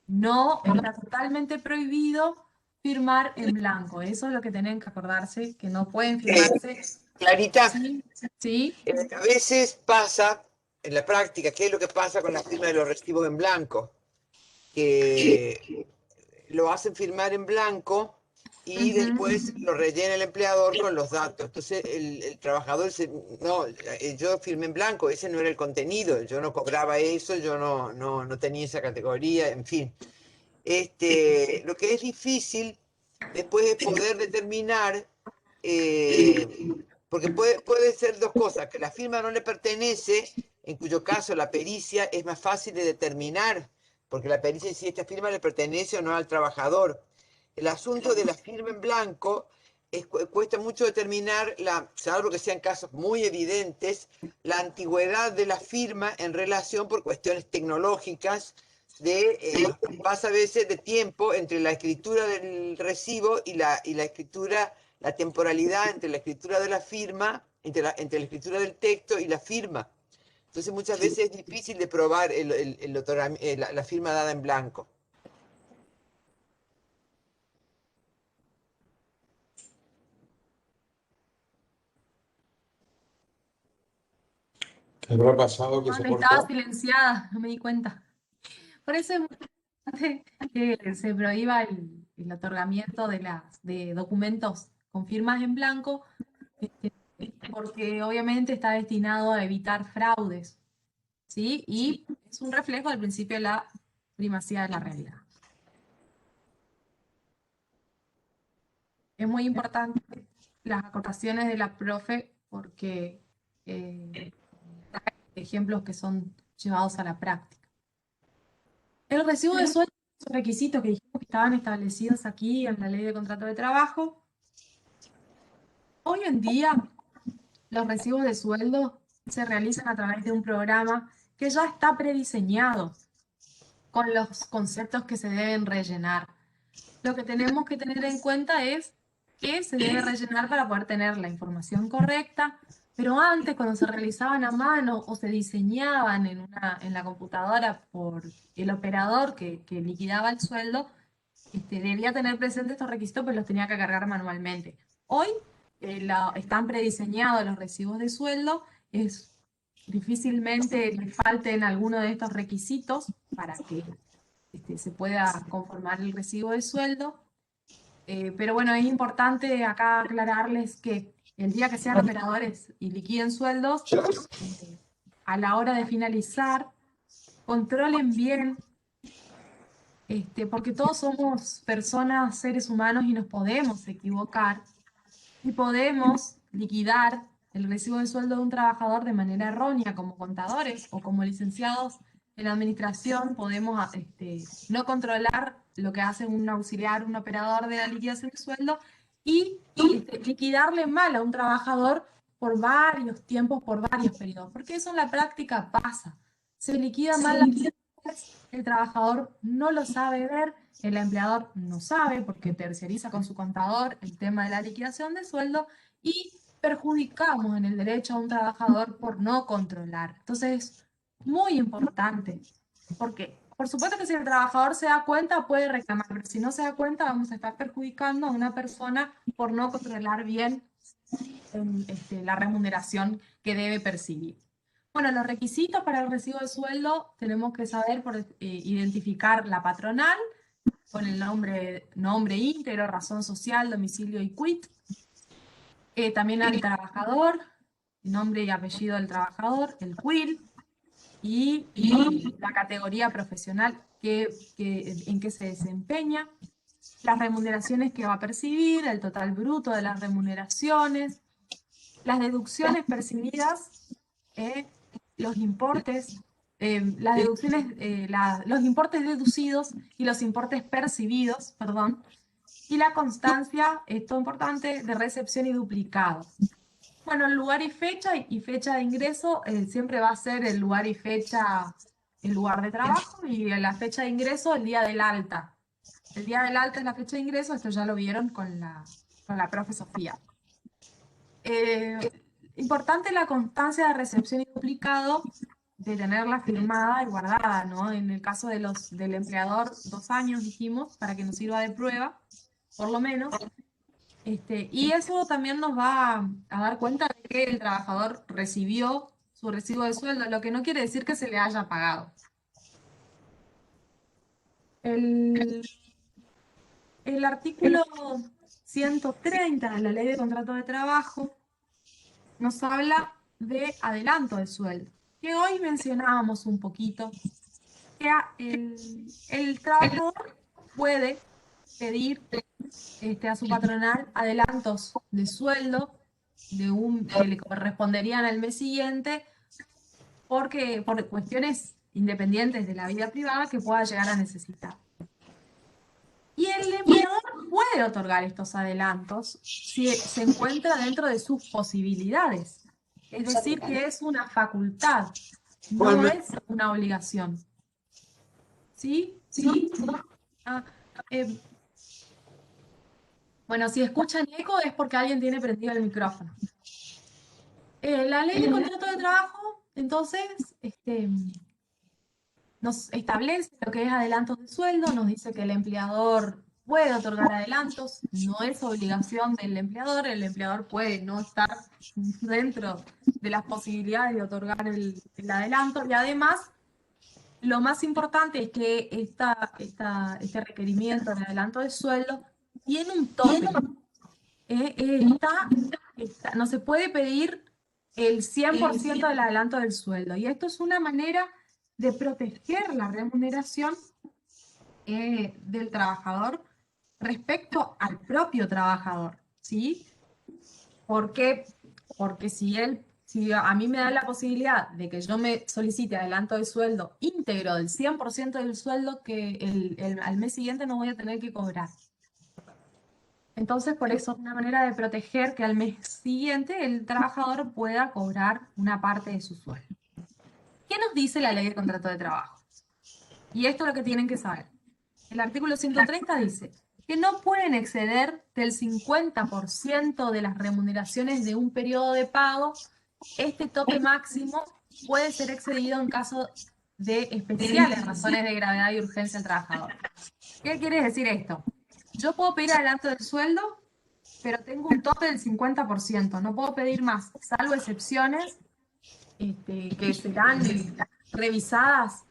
Speaker 2: no está totalmente prohibido firmar en blanco. Eso es lo que tienen que acordarse, que no pueden firmarse.
Speaker 5: Clarita,
Speaker 2: ¿Sí? ¿Sí?
Speaker 5: a veces pasa en la práctica, ¿qué es lo que pasa con la firma de los recibos en blanco? Que lo hacen firmar en blanco y después lo rellena el empleador con los datos. Entonces el trabajador dice, no, yo firmé en blanco, ese no era el contenido, yo no cobraba eso, yo no tenía esa categoría, en fin. Lo que es difícil después es poder determinar, porque puede ser dos cosas, que la firma no le pertenece, en cuyo caso la pericia es más fácil de determinar, porque la pericia es si esta firma le pertenece o no al trabajador. El asunto de la firma en blanco cuesta mucho determinar, salvo que sean casos muy evidentes, la antigüedad de la firma en relación por cuestiones tecnológicas pasa a veces de tiempo entre la escritura del recibo y la escritura, la temporalidad entre la escritura de la firma, entre la escritura del texto y la firma. Entonces muchas veces es difícil de probar la firma dada en blanco.
Speaker 6: ¿Qué habrá pasado que se
Speaker 2: Estaba
Speaker 6: cortó?
Speaker 2: silenciada, no me di cuenta. Por eso es muy importante que se prohíba el otorgamiento de documentos con firmas en blanco, este, porque obviamente está destinado a evitar fraudes, ¿sí? Y es un reflejo del principio de la primacía de la realidad. Es muy importante las acotaciones de la profe porque trae ejemplos que son llevados a la práctica. El recibo de sueldo es un requisito que dijimos que estaban establecidos aquí en la Ley de Contrato de Trabajo. Hoy en día, los recibos de sueldo se realizan a través de un programa que ya está prediseñado con los conceptos que se deben rellenar. Lo que tenemos que tener en cuenta es que se debe rellenar para poder tener la información correcta, pero antes, cuando se realizaban a mano o se diseñaban en la computadora por el operador que liquidaba el sueldo, debía tener presentes estos requisitos, pero los tenía que cargar manualmente. Hoy están prediseñados los recibos de sueldo, difícilmente le falten alguno de estos requisitos para que se pueda conformar el recibo de sueldo. Pero bueno, es importante acá aclararles que el día que sean operadores y liquiden sueldos, a la hora de finalizar, controlen bien, porque todos somos personas, seres humanos y nos podemos equivocar y podemos liquidar el recibo de sueldo de un trabajador de manera errónea como contadores o como licenciados en la administración. Podemos no controlar lo que hace un auxiliar, un operador de la liquidación de sueldo y liquidarle mal a un trabajador por varios tiempos, por varios periodos, porque eso en la práctica pasa. Se liquida mal las cosas, el trabajador no lo sabe ver, el empleador no sabe porque terciariza con su contador el tema de la liquidación de sueldo y perjudicamos en el derecho a un trabajador por no controlar. Entonces, muy importante, porque por supuesto que si el trabajador se da cuenta puede reclamar, pero si no se da cuenta vamos a estar perjudicando a una persona por no controlar bien la remuneración que debe percibir. Bueno, los requisitos para el recibo de sueldo tenemos que saber identificar la patronal con el nombre íntegro, razón social, domicilio y quit. También al trabajador, nombre y apellido del trabajador, el QUIL, y la categoría profesional en que se desempeña, las remuneraciones que va a percibir, el total bruto de las remuneraciones, las deducciones percibidas, los importes, las deducciones, los importes deducidos y los importes percibidos, perdón, y la constancia, esto es importante, de recepción y duplicado. Bueno, el lugar y fecha de ingreso siempre va a ser el lugar y fecha, el lugar de trabajo, y la fecha de ingreso, el día del alta. El día del alta es la fecha de ingreso, esto ya lo vieron con la profe Sofía. Importante la constancia de recepción y duplicado, de tenerla firmada y guardada, ¿no? En el caso del empleador, 2 años dijimos, para que nos sirva de prueba. por lo menos. Y eso también nos va a dar cuenta de que el trabajador recibió su recibo de sueldo, lo que no quiere decir que se le haya pagado. El artículo 130 de la Ley de Contrato de Trabajo nos habla de adelanto de sueldo, que hoy mencionábamos un poquito, que el trabajador puede pedir a su patronal adelantos de sueldo que le corresponderían al mes siguiente, porque por cuestiones independientes de la vida privada que pueda llegar a necesitar. Y el empleador puede otorgar estos adelantos si se encuentra dentro de sus posibilidades. Es decir, que es una facultad, no es una obligación. ¿Sí? ¿Sí? Ah, bueno, si escuchan eco es porque alguien tiene prendido el micrófono. La ley de contrato de trabajo, entonces, nos establece lo que es adelantos de sueldo, nos dice que el empleador puede otorgar adelantos, no es obligación del empleador, el empleador puede no estar dentro de las posibilidades de otorgar el adelanto, y además, lo más importante es que este requerimiento de adelanto de sueldo tiene un tope. No se puede pedir el 100% del adelanto del sueldo. Y esto es una manera de proteger la remuneración del trabajador respecto al propio trabajador, ¿sí? Porque si a mí me da la posibilidad de que yo me solicite adelanto de sueldo íntegro del 100% del sueldo, que al mes siguiente no voy a tener que cobrar. Entonces, por eso es una manera de proteger que al mes siguiente el trabajador pueda cobrar una parte de su sueldo. ¿Qué nos dice la ley de contrato de trabajo? Y esto es lo que tienen que saber. El artículo 130 dice que no pueden exceder del 50% de las remuneraciones de un periodo de pago. Este tope máximo puede ser excedido en caso de especiales razones de gravedad y urgencia al trabajador. ¿Qué quiere decir esto? Yo puedo pedir adelanto del sueldo, pero tengo un tope del 50%, no puedo pedir más, salvo excepciones que serán revisadas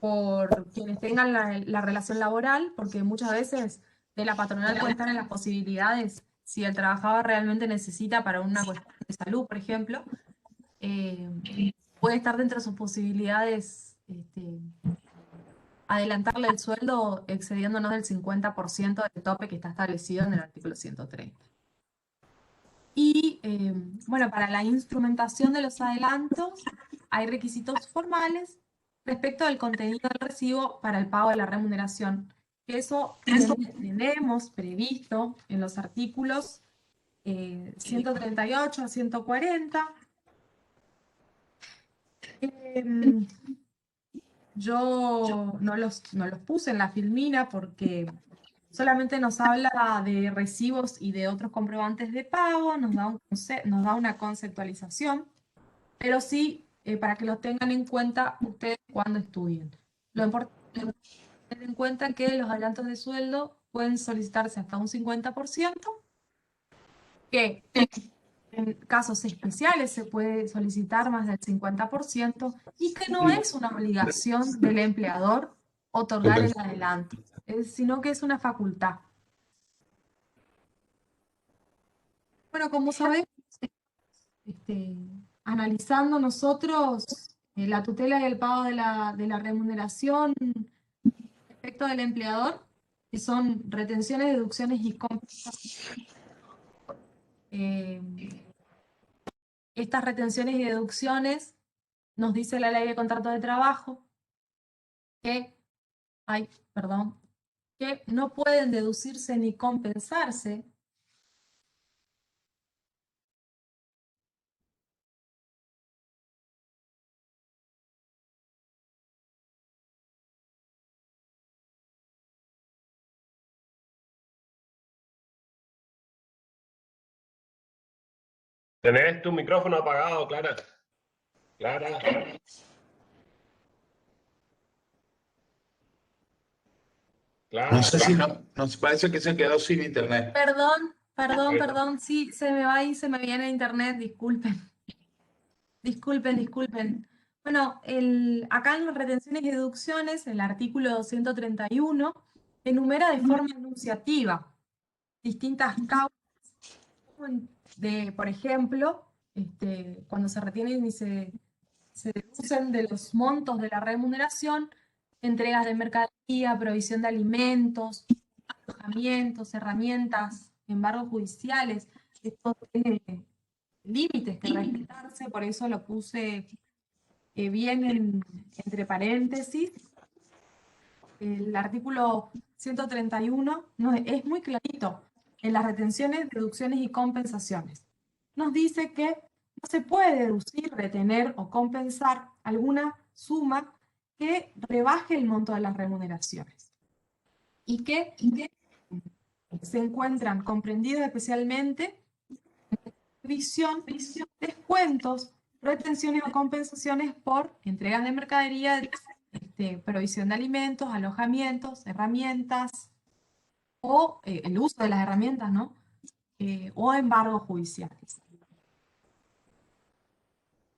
Speaker 2: por quienes tengan la relación laboral, porque muchas veces de la patronal puede estar en las posibilidades, si el trabajador realmente necesita para una cuestión de salud, por ejemplo, puede estar dentro de sus posibilidades adelantarle el sueldo excediéndonos del 50% del tope que está establecido en el artículo 130. Y bueno, para la instrumentación de los adelantos hay requisitos formales respecto del contenido del recibo para el pago de la remuneración. Eso tenemos previsto en los artículos 138 a 140. Yo no los puse en la filmina porque solamente nos habla de recibos y de otros comprobantes de pago, nos da una conceptualización, pero sí para que lo tengan en cuenta ustedes cuando estudien. Lo importante es tener en cuenta que los adelantos de sueldo pueden solicitarse hasta un 50%, que en casos especiales se puede solicitar más del 50% y que no es una obligación del empleador otorgar el adelanto, sino que es una facultad. Bueno, como sabemos, analizando nosotros la tutela y el pago de la remuneración respecto del empleador, que son retenciones, deducciones y compensaciones. Estas retenciones y deducciones nos dice la ley de contrato de trabajo que no pueden deducirse ni compensarse
Speaker 1: ¿Tenés tu micrófono apagado, Clara? Clara. Claro,
Speaker 6: No sé si nos parece que se quedó sin internet.
Speaker 2: Perdón, sí, se me va y se me viene internet, disculpen. Bueno, acá en las retenciones y deducciones, el artículo 231 enumera de forma enunciativa distintas causas de, por ejemplo, cuando se retienen y se deducen de los montos de la remuneración, entregas de mercadería, provisión de alimentos, alojamientos, herramientas, embargos judiciales. Esto tiene límites que respetarse, por eso lo puse bien entre paréntesis. El artículo 131 es muy clarito en las retenciones, deducciones y compensaciones. Nos dice que no se puede deducir, retener o compensar alguna suma que rebaje el monto de las remuneraciones y que se encuentran comprendidos especialmente visión, descuentos, retenciones o compensaciones por entregas de mercadería, provisión de alimentos, alojamientos, herramientas o el uso de las herramientas, ¿no? O embargos judiciales.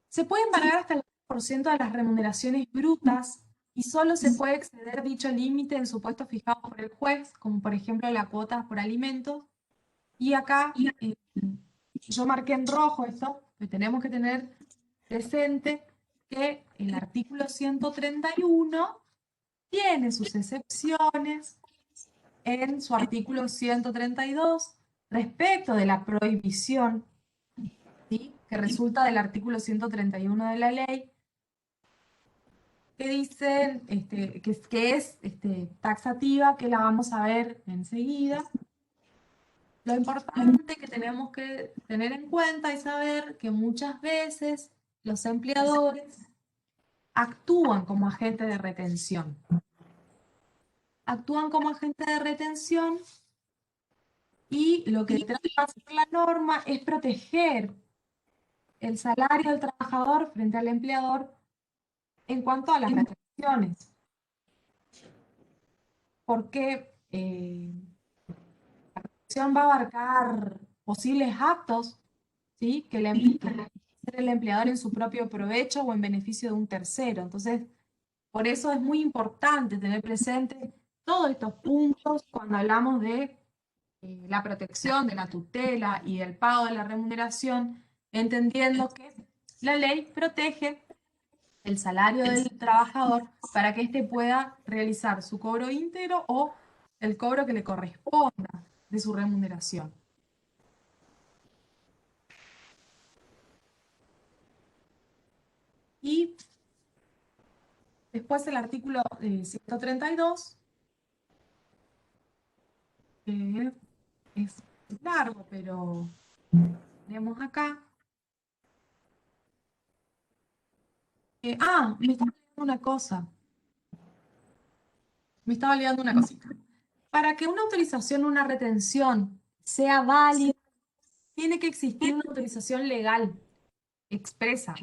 Speaker 2: Se puede embargar hasta el 10% de las remuneraciones brutas y solo se puede exceder dicho límite en supuestos fijados por el juez, como por ejemplo la cuota por alimentos. Y acá yo marqué en rojo esto, que tenemos que tener presente que el artículo 131 tiene sus excepciones en su artículo 132 respecto de la prohibición, ¿sí?, que resulta del artículo 131 de la ley, que dicen que es taxativa, que la vamos a ver enseguida. Lo importante que tenemos que tener en cuenta y saber que muchas veces los empleadores actúan como agentes de retención. Actúan como agentes de retención y lo que trata de hacer la norma es proteger el salario del trabajador frente al empleador en cuanto a las retenciones. Porque la retención va a abarcar posibles actos, ¿sí?, que hacer el empleador en su propio provecho o en beneficio de un tercero. Entonces, por eso es muy importante tener presente todos estos puntos cuando hablamos de la protección, de la tutela y del pago de la remuneración, entendiendo que la ley protege el salario del trabajador para que éste pueda realizar su cobro íntegro o el cobro que le corresponda de su remuneración. Y después el artículo 132, es largo, pero tenemos acá. Me estaba olvidando una cosa. Me estaba olvidando una cosita. Para que una autorización o una retención sea válida, tiene que existir una autorización legal expresa.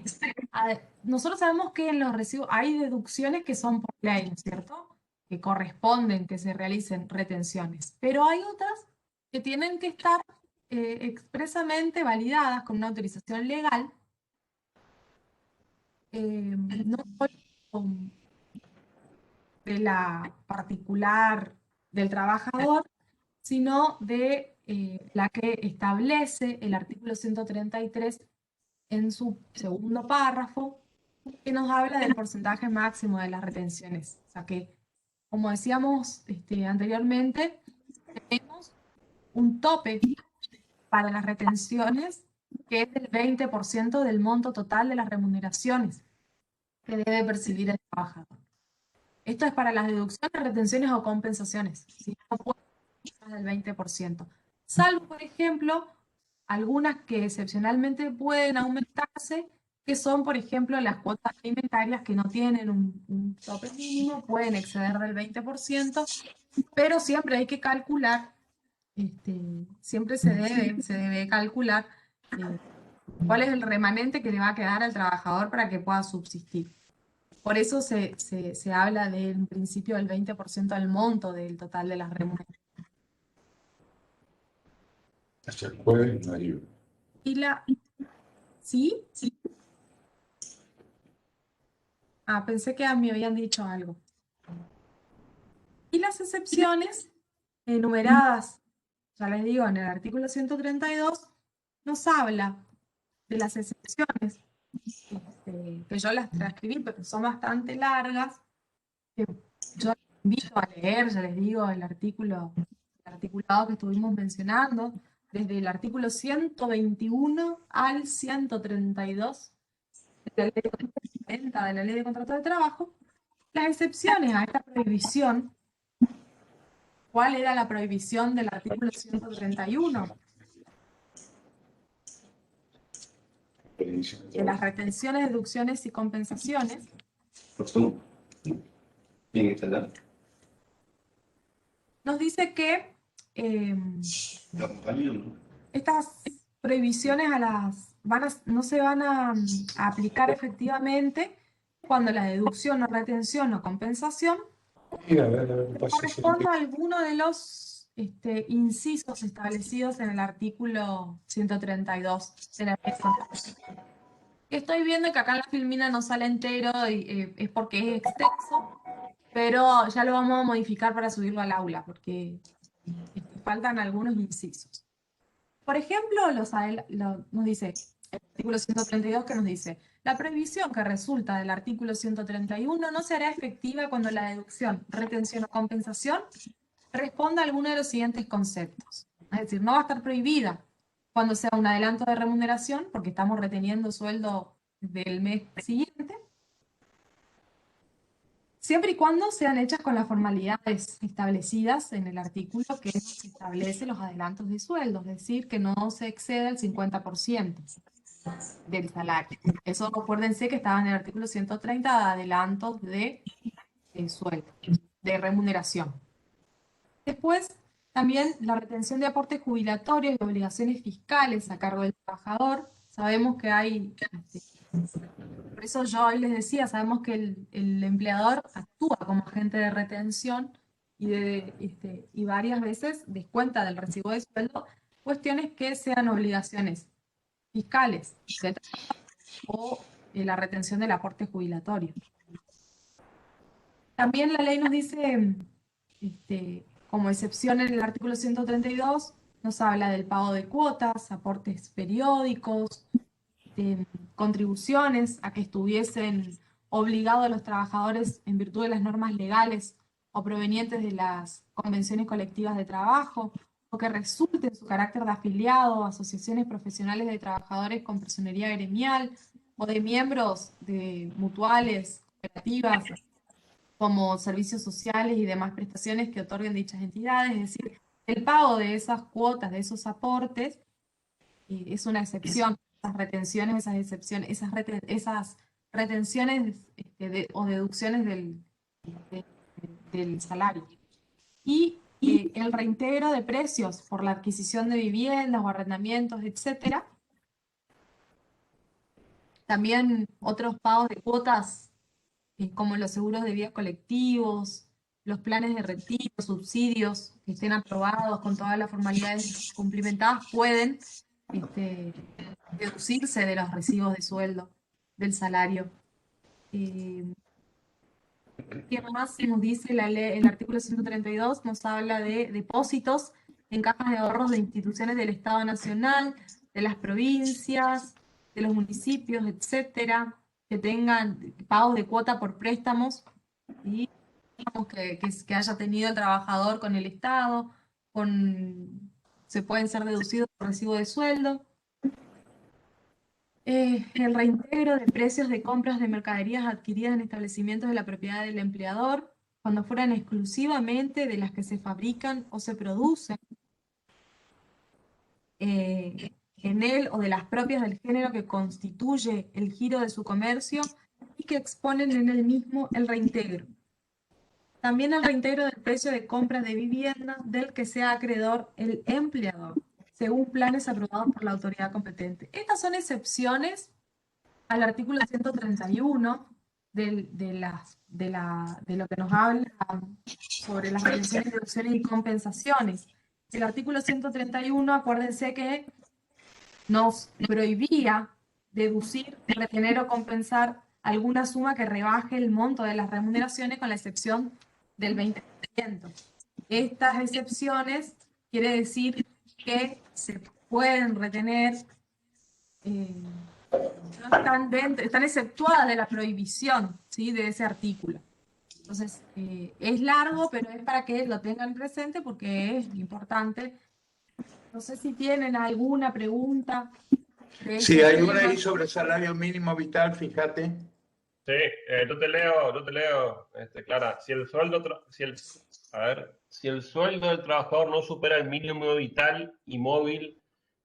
Speaker 2: Nosotros sabemos que en los recibos hay deducciones que son por ley, ¿no es cierto?, que corresponden que se realicen retenciones, pero hay otras que tienen que estar expresamente validadas con una autorización legal, no solo de la particular del trabajador, sino de la que establece el artículo 133 en su segundo párrafo, que nos habla del porcentaje máximo de las retenciones. O sea que, como decíamos anteriormente, tenemos un tope para las retenciones que es del 20% del monto total de las remuneraciones que debe percibir el trabajador. Esto es para las deducciones, retenciones o compensaciones. Si no puede ser más del 20%. Salvo, por ejemplo, algunas que excepcionalmente pueden aumentarse, que son, por ejemplo, las cuotas alimentarias que no tienen un tope mínimo, pueden exceder del 20%, pero siempre hay que calcular, siempre se debe calcular cuál es el remanente que le va a quedar al trabajador para que pueda subsistir. Por eso se habla del principio del 20% del monto del total de las remuneraciones.
Speaker 6: Hasta el jueves no hay.
Speaker 2: Y ¿Sí? Ah, pensé que me habían dicho algo. Y las excepciones enumeradas, ya les digo, en el artículo 132, nos habla de las excepciones, que yo las transcribí, pero son bastante largas, que yo les invito a leer, ya les digo, el articulado que estuvimos mencionando, desde el artículo 121 al 132 de la Ley de Contrato de Trabajo, las excepciones a esta prohibición. ¿Cuál era la prohibición del artículo 131? De las retenciones, deducciones y compensaciones. Nos dice que estas prohibiciones no se van a aplicar efectivamente cuando la deducción o retención o compensación corresponda a alguno de los incisos establecidos en el artículo 132 de la Ley de Contratos. Estoy viendo que acá en la filmina no sale entero y es porque es extenso, pero ya lo vamos a modificar para subirlo al aula, porque faltan algunos incisos. Por ejemplo, nos dice el artículo 132 que nos dice: la prohibición que resulta del artículo 131 no se hará efectiva cuando la deducción, retención o compensación responda a alguno de los siguientes conceptos. Es decir, no va a estar prohibida cuando sea un adelanto de remuneración, porque estamos reteniendo sueldo del mes siguiente, siempre y cuando sean hechas con las formalidades establecidas en el artículo que establece los adelantos de sueldo, es decir, que no se exceda el 50% del salario. Eso acuérdense que estaba en el artículo 130 de adelantos de sueldo, de remuneración. Después, también la retención de aportes jubilatorios y obligaciones fiscales a cargo del trabajador. Sabemos que hay, por eso yo hoy les decía, sabemos que el empleador actúa como agente de retención y varias veces descuenta del recibo de sueldo cuestiones que sean obligaciones fiscales o la retención del aporte jubilatorio. También la ley nos dice, como excepción en el artículo 132, nos habla del pago de cuotas, aportes periódicos, contribuciones a que estuviesen obligados los trabajadores en virtud de las normas legales o provenientes de las convenciones colectivas de trabajo, o que resulte en su carácter de afiliado a asociaciones profesionales de trabajadores con personería gremial o de miembros de mutuales, cooperativas, como servicios sociales y demás prestaciones que otorguen dichas entidades. Es decir, el pago de esas cuotas, de esos aportes, es una excepción. Esas retenciones, esas excepciones, esas retenciones o deducciones del salario. Y el reintegro de precios por la adquisición de viviendas o arrendamientos, etc. También otros pagos de cuotas, como los seguros de vida colectivos, los planes de retiro, subsidios que estén aprobados con todas las formalidades cumplimentadas, pueden deducirse de los recibos de sueldo, del salario. ¿Qué más nos dice el artículo 132? Nos habla de depósitos en cajas de ahorros de instituciones del Estado Nacional, de las provincias, de los municipios, etcétera, que tengan pagos de cuota por préstamos y que haya tenido el trabajador con el Estado, se pueden ser deducidos por recibo de sueldo. El reintegro de precios de compras de mercaderías adquiridas en establecimientos de la propiedad del empleador, cuando fueran exclusivamente de las que se fabrican o se producen en él, o de las propias del género que constituye el giro de su comercio y que exponen en él mismo el reintegro. También el reintegro del precio de compras de vivienda del que sea acreedor el empleador, según planes aprobados por la autoridad competente. Estas son excepciones al artículo 131 de lo que nos habla sobre las retenciones, deducciones y compensaciones. El artículo 131, acuérdense que nos prohibía deducir, retener o compensar alguna suma que rebaje el monto de las remuneraciones con la excepción del 20%. Estas excepciones quiere decir que se pueden retener, no están exceptuadas de la prohibición, ¿sí?, de ese artículo. Entonces, es largo, pero es para que lo tengan presente porque es importante. No sé si tienen alguna pregunta de
Speaker 6: Sí,
Speaker 2: ese
Speaker 6: hay una
Speaker 2: tema.
Speaker 6: ahí sobre salario mínimo vital, fíjate.
Speaker 1: Sí, yo te leo, Clara. Si el sueldo, si el sueldo del trabajador no supera el mínimo vital y móvil,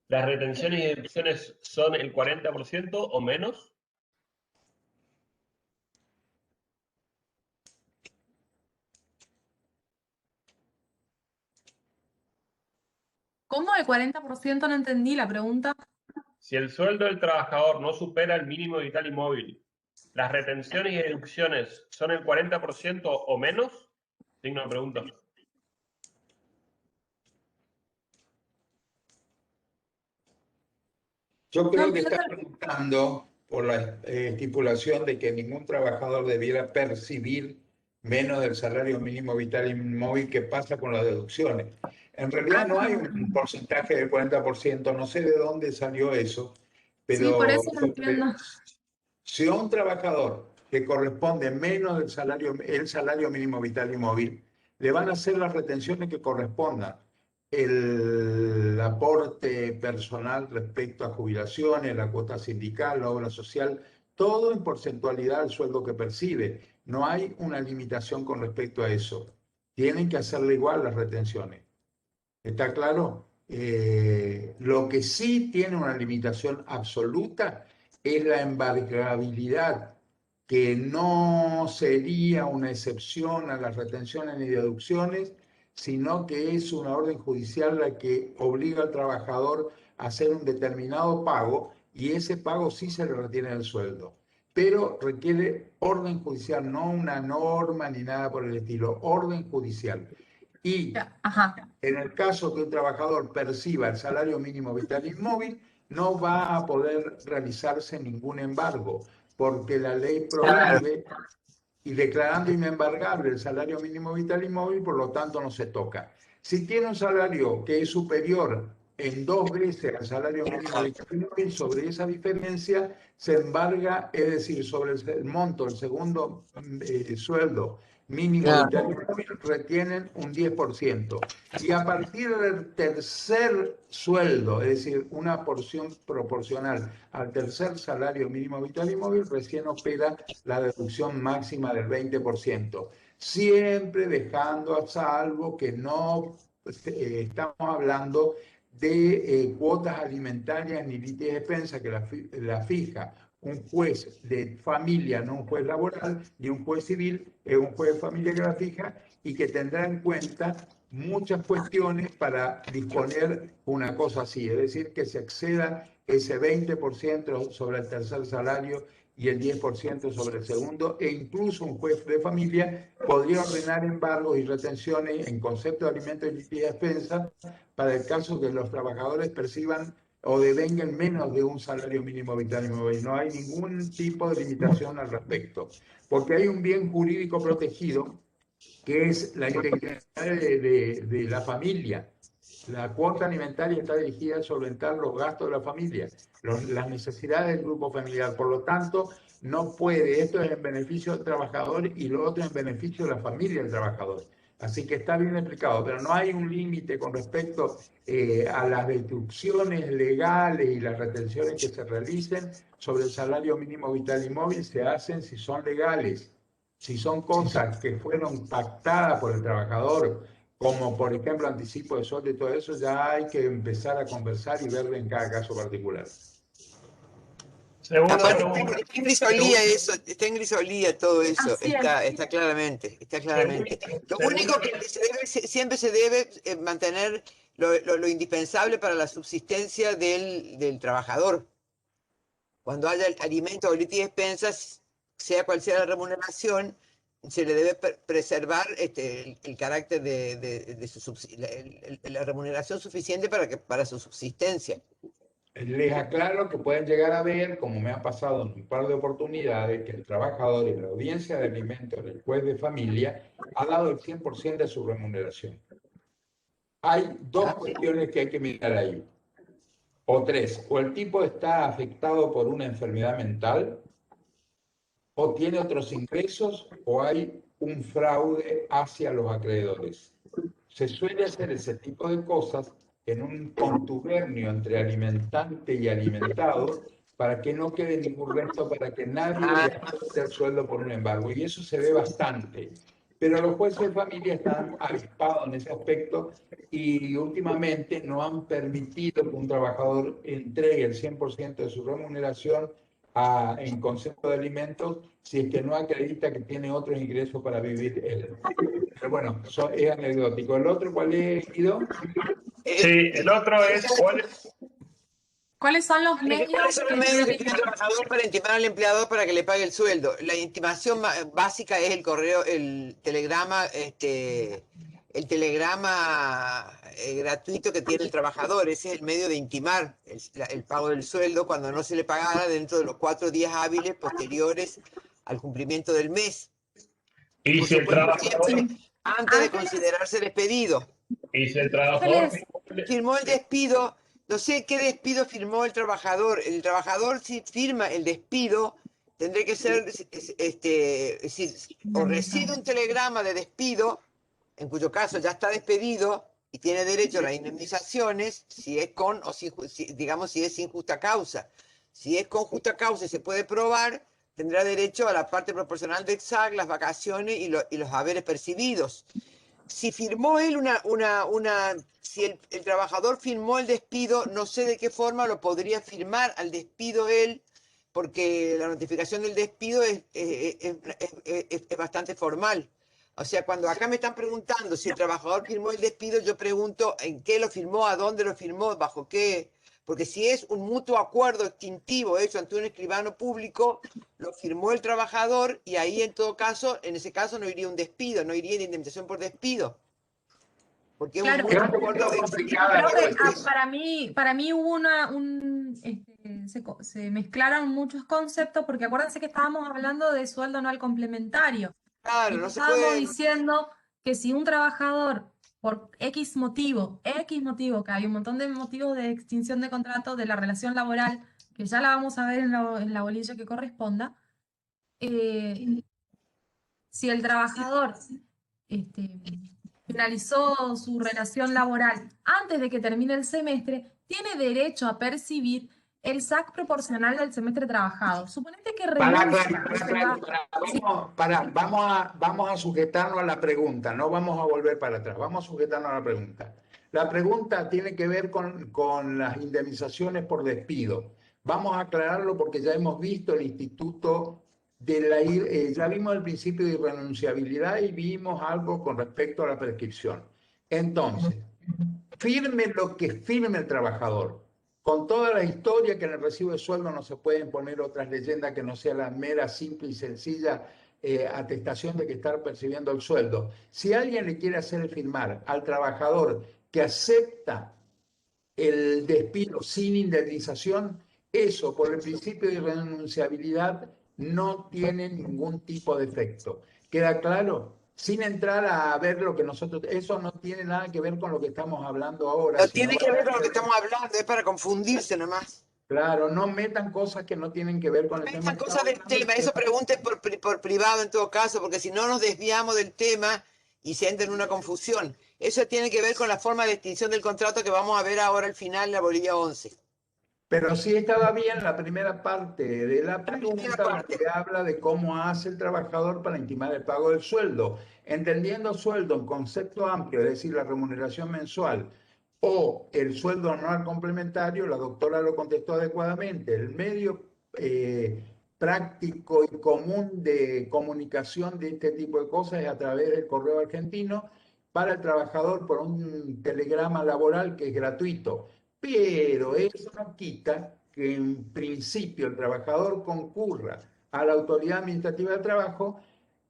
Speaker 1: las retenciones y deducciones son el 40% o menos.
Speaker 2: ¿Cómo el 40%? No entendí la pregunta.
Speaker 1: Si el sueldo del trabajador no supera el mínimo vital y móvil, ¿las retenciones y deducciones son el 40% o menos? Signo de pregunta.
Speaker 6: Yo creo
Speaker 2: No
Speaker 6: que está
Speaker 2: entiendo.
Speaker 6: preguntando por la estipulación de que ningún trabajador debiera percibir menos del salario mínimo vital y móvil que pasa con las deducciones. En realidad no hay un porcentaje del 40%, no sé de dónde salió eso,
Speaker 2: Sí, por
Speaker 6: pero
Speaker 2: eso no entiendo.
Speaker 6: si a un trabajador que corresponde menos del salario, el salario mínimo vital y móvil, le van a hacer las retenciones que correspondan. El aporte personal respecto a jubilaciones, la cuota sindical, la obra social, todo en porcentualidad al sueldo que percibe. No hay una limitación con respecto a eso. Tienen que hacerle igual las retenciones. ¿Está claro? Lo que sí tiene una limitación absoluta es la embargabilidad, que no sería una excepción a las retenciones ni deducciones, sino que es una orden judicial la que obliga al trabajador a hacer un determinado pago y ese pago sí se le retiene del sueldo. Pero requiere orden judicial, no una norma ni nada por el estilo, orden judicial. Y
Speaker 2: Ajá.
Speaker 6: en el caso que un trabajador perciba el salario mínimo vital inmóvil, no va a poder realizarse ningún embargo, porque la ley prohíbe y declarando inembargable el salario mínimo vital inmóvil, por lo tanto no se toca. Si tiene un salario que es superior en 2 veces al salario mínimo vital inmóvil, sobre esa diferencia se embarga, es decir, sobre el monto, el segundo sueldo mínimo vital inmóvil, retienen un 10%. Y a partir del tercer sueldo, es decir, una porción proporcional al tercer salario mínimo vital y móvil, recién opera la deducción máxima del 20%, siempre dejando a salvo que no estamos hablando de cuotas alimentarias ni litis de expensa que la fija un juez de familia, no un juez laboral, ni un juez civil, es un juez de familia que la fija y que tendrá en cuenta muchas cuestiones para disponer una cosa así, es decir, que se exceda ese 20% sobre el tercer salario y el 10% sobre el segundo, e incluso un juez de familia podría ordenar embargos y retenciones en concepto de alimentos y litis de expensa para el caso que los trabajadores perciban o devenguen menos de un salario mínimo vital y móvil. No hay ningún tipo de limitación al respecto, porque hay un bien jurídico protegido que es la integridad de la familia. La cuota alimentaria está dirigida a solventar los gastos de la familia, las necesidades del grupo familiar. Por lo tanto, no puede, esto es en beneficio del trabajador y lo otro en beneficio de la familia del trabajador. Así que está bien explicado, pero no hay un límite con respecto a las deducciones legales y las retenciones que se realicen sobre el salario mínimo vital y móvil, se hacen si son legales. Si son cosas que fueron pactadas por el trabajador, como por ejemplo anticipo de sueldo y todo eso, ya hay que empezar a conversar y verlo en cada caso particular.
Speaker 1: Segunda
Speaker 5: Bueno,
Speaker 1: pregunta.
Speaker 5: está en grisolía eso, está en grisolía todo eso,
Speaker 2: Así es.
Speaker 5: está claramente, está claramente. Lo único que siempre se debe mantener lo indispensable para la subsistencia del trabajador. Cuando haya alimento o litis de expensas, sea cual sea la remuneración, se le debe preservar el carácter de la remuneración suficiente para su subsistencia.
Speaker 6: Les aclaro que pueden llegar a ver, como me ha pasado en un par de oportunidades, que el trabajador en la audiencia de alimentos del juez de familia ha dado el 100% de su remuneración. Hay dos cuestiones que hay que mirar ahí, o tres. O el tipo está afectado por una enfermedad mental, o tiene otros ingresos, o hay un fraude hacia los acreedores. Se suele hacer ese tipo de cosas en un contubernio entre alimentante y alimentado para que no quede ningún resto, para que nadie le ajuste el sueldo por un embargo. Y eso se ve bastante. Pero los jueces de familia están avispados en ese aspecto y últimamente no han permitido que un trabajador entregue el 100% de su remuneración en concepto de alimentos si es que no acredita que tiene otros ingresos para vivir él. Pero bueno, es anecdótico. ¿El otro cuál es, Guido?
Speaker 1: Sí, el otro es
Speaker 2: ¿Cuáles son los
Speaker 5: ¿Cuáles
Speaker 2: medios
Speaker 5: son los medios que tiene el trabajador para intimar al empleador para que le pague el sueldo? La intimación básica es el correo, el telegrama gratuito que tiene el trabajador. Ese es el medio de intimar el pago del sueldo cuando no se le pagara dentro de los 4 días hábiles posteriores al cumplimiento del mes.
Speaker 1: y
Speaker 5: Por
Speaker 1: si el
Speaker 5: supuesto,
Speaker 1: trabajador,
Speaker 5: siempre antes de considerarse despedido.
Speaker 1: y si el trabajador
Speaker 5: Firmó el despido, no sé qué despido firmó el trabajador. El trabajador, si firma el despido, tendría que ser, o recibe un telegrama de despido, en cuyo caso ya está despedido y tiene derecho a las indemnizaciones, si es con o digamos, si es sin justa causa. Si es con justa causa y se puede probar, tendrá derecho a la parte proporcional del SAC, las vacaciones y los haberes percibidos. Si firmó él si el trabajador firmó el despido, no sé de qué forma lo podría firmar al despido él, porque la notificación del despido es bastante formal. O sea, cuando acá me están preguntando si el trabajador firmó el despido, yo pregunto en qué lo firmó, a dónde lo firmó, bajo qué. Porque si es un mutuo acuerdo extintivo hecho ante un escribano público, lo firmó el trabajador y ahí en todo caso, en ese caso no iría un despido, no iría de indemnización por despido. Porque es un mutuo acuerdo
Speaker 2: Creo que para mí hubo se mezclaron muchos conceptos, porque acuérdense que estábamos hablando de sueldo anual complementario.
Speaker 5: Claro, no se
Speaker 2: Estábamos
Speaker 5: puede.
Speaker 2: diciendo que si un trabajador, por X motivo, que hay un montón de motivos de extinción de contrato de la relación laboral, que ya la vamos a ver en la bolilla que corresponda, si el trabajador finalizó su relación laboral antes de que termine el semestre, tiene derecho a percibir el SAC proporcional del semestre trabajado. Suponete que renuncia.
Speaker 6: Vamos a sujetarnos a la pregunta, no vamos a volver para atrás, vamos a sujetarnos a la pregunta. La pregunta tiene que ver con las indemnizaciones por despido. Vamos a aclararlo porque ya hemos visto el instituto ya vimos el principio de irrenunciabilidad y vimos algo con respecto a la prescripción. Entonces, firme lo que firme el trabajador, con toda la historia que en el recibo de sueldo no se pueden poner otras leyendas que no sea la mera, simple y sencilla atestación de que está percibiendo el sueldo. Si alguien le quiere hacer firmar al trabajador que acepta el despido sin indemnización, eso por el principio de irrenunciabilidad no tiene ningún tipo de efecto. ¿Queda claro? Sin entrar a ver lo que nosotros... Eso no tiene nada que ver con lo que estamos hablando ahora.
Speaker 5: No tiene que ver con lo que estamos hablando, es para confundirse nomás.
Speaker 6: Claro, no metan cosas que no tienen que ver con el tema.
Speaker 5: Metan cosas del tema, eso pregunten por privado en todo caso, porque si no nos desviamos del tema y se entra en una confusión. Eso tiene que ver con la forma de extinción del contrato que vamos a ver ahora al final en la bolilla 11.
Speaker 6: Pero sí estaba bien la primera parte de la pregunta, que habla de cómo hace el trabajador para intimar el pago del sueldo. Entendiendo sueldo en concepto amplio, es decir, la remuneración mensual o el sueldo anual complementario, la doctora lo contestó adecuadamente. El medio práctico y común de comunicación de este tipo de cosas es a través del correo argentino para el trabajador por un telegrama laboral que es gratuito. Pero eso no quita que en principio el trabajador concurra a la Autoridad Administrativa del Trabajo,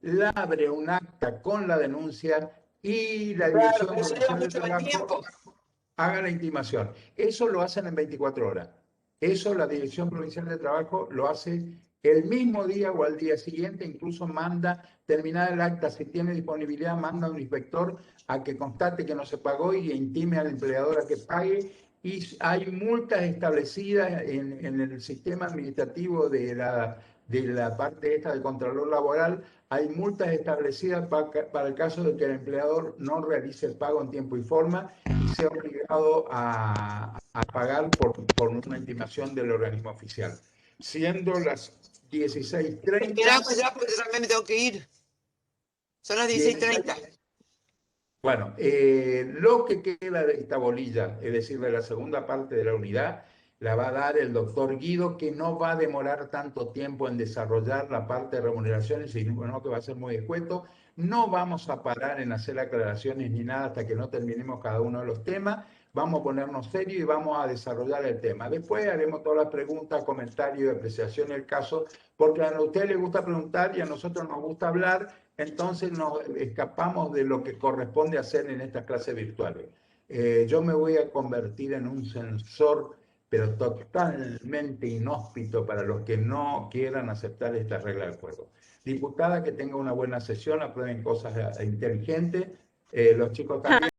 Speaker 6: la abre un acta con la denuncia y la Dirección
Speaker 5: Pero eso lleva
Speaker 6: Provincial del
Speaker 5: mucho más
Speaker 6: Trabajo
Speaker 5: tiempo.
Speaker 6: haga la intimación. Eso lo hacen en 24 horas. Eso la Dirección Provincial de Trabajo lo hace el mismo día o al día siguiente, incluso manda, terminada el acta, si tiene disponibilidad, manda a un inspector a que constate que no se pagó y intime al empleador a que pague. Y hay multas establecidas en el sistema administrativo de la parte esta del Contralor Laboral. Hay multas establecidas para el caso de que el empleador no realice el pago en tiempo y forma y sea obligado a pagar por una intimación del organismo oficial. Siendo las 16:30.
Speaker 5: Espera, pues ya, porque yo también me tengo que ir. Son las 16:30.
Speaker 6: Bueno, lo que queda de esta bolilla, es decir, de la segunda parte de la unidad, la va a dar el doctor Guido, que no va a demorar tanto tiempo en desarrollar la parte de remuneraciones, sino que va a ser muy escueto. No vamos a parar en hacer aclaraciones ni nada hasta que no terminemos cada uno de los temas. Vamos a ponernos serios y vamos a desarrollar el tema. Después haremos todas las preguntas, comentarios y apreciación del caso, porque a usted le gusta preguntar y a nosotros nos gusta hablar, entonces nos escapamos de lo que corresponde hacer en estas clases virtuales. Yo me voy a convertir en un censor, pero totalmente inhóspito para los que no quieran aceptar esta regla del juego. Diputada, que tenga una buena sesión, aprueben cosas inteligentes. Los chicos también.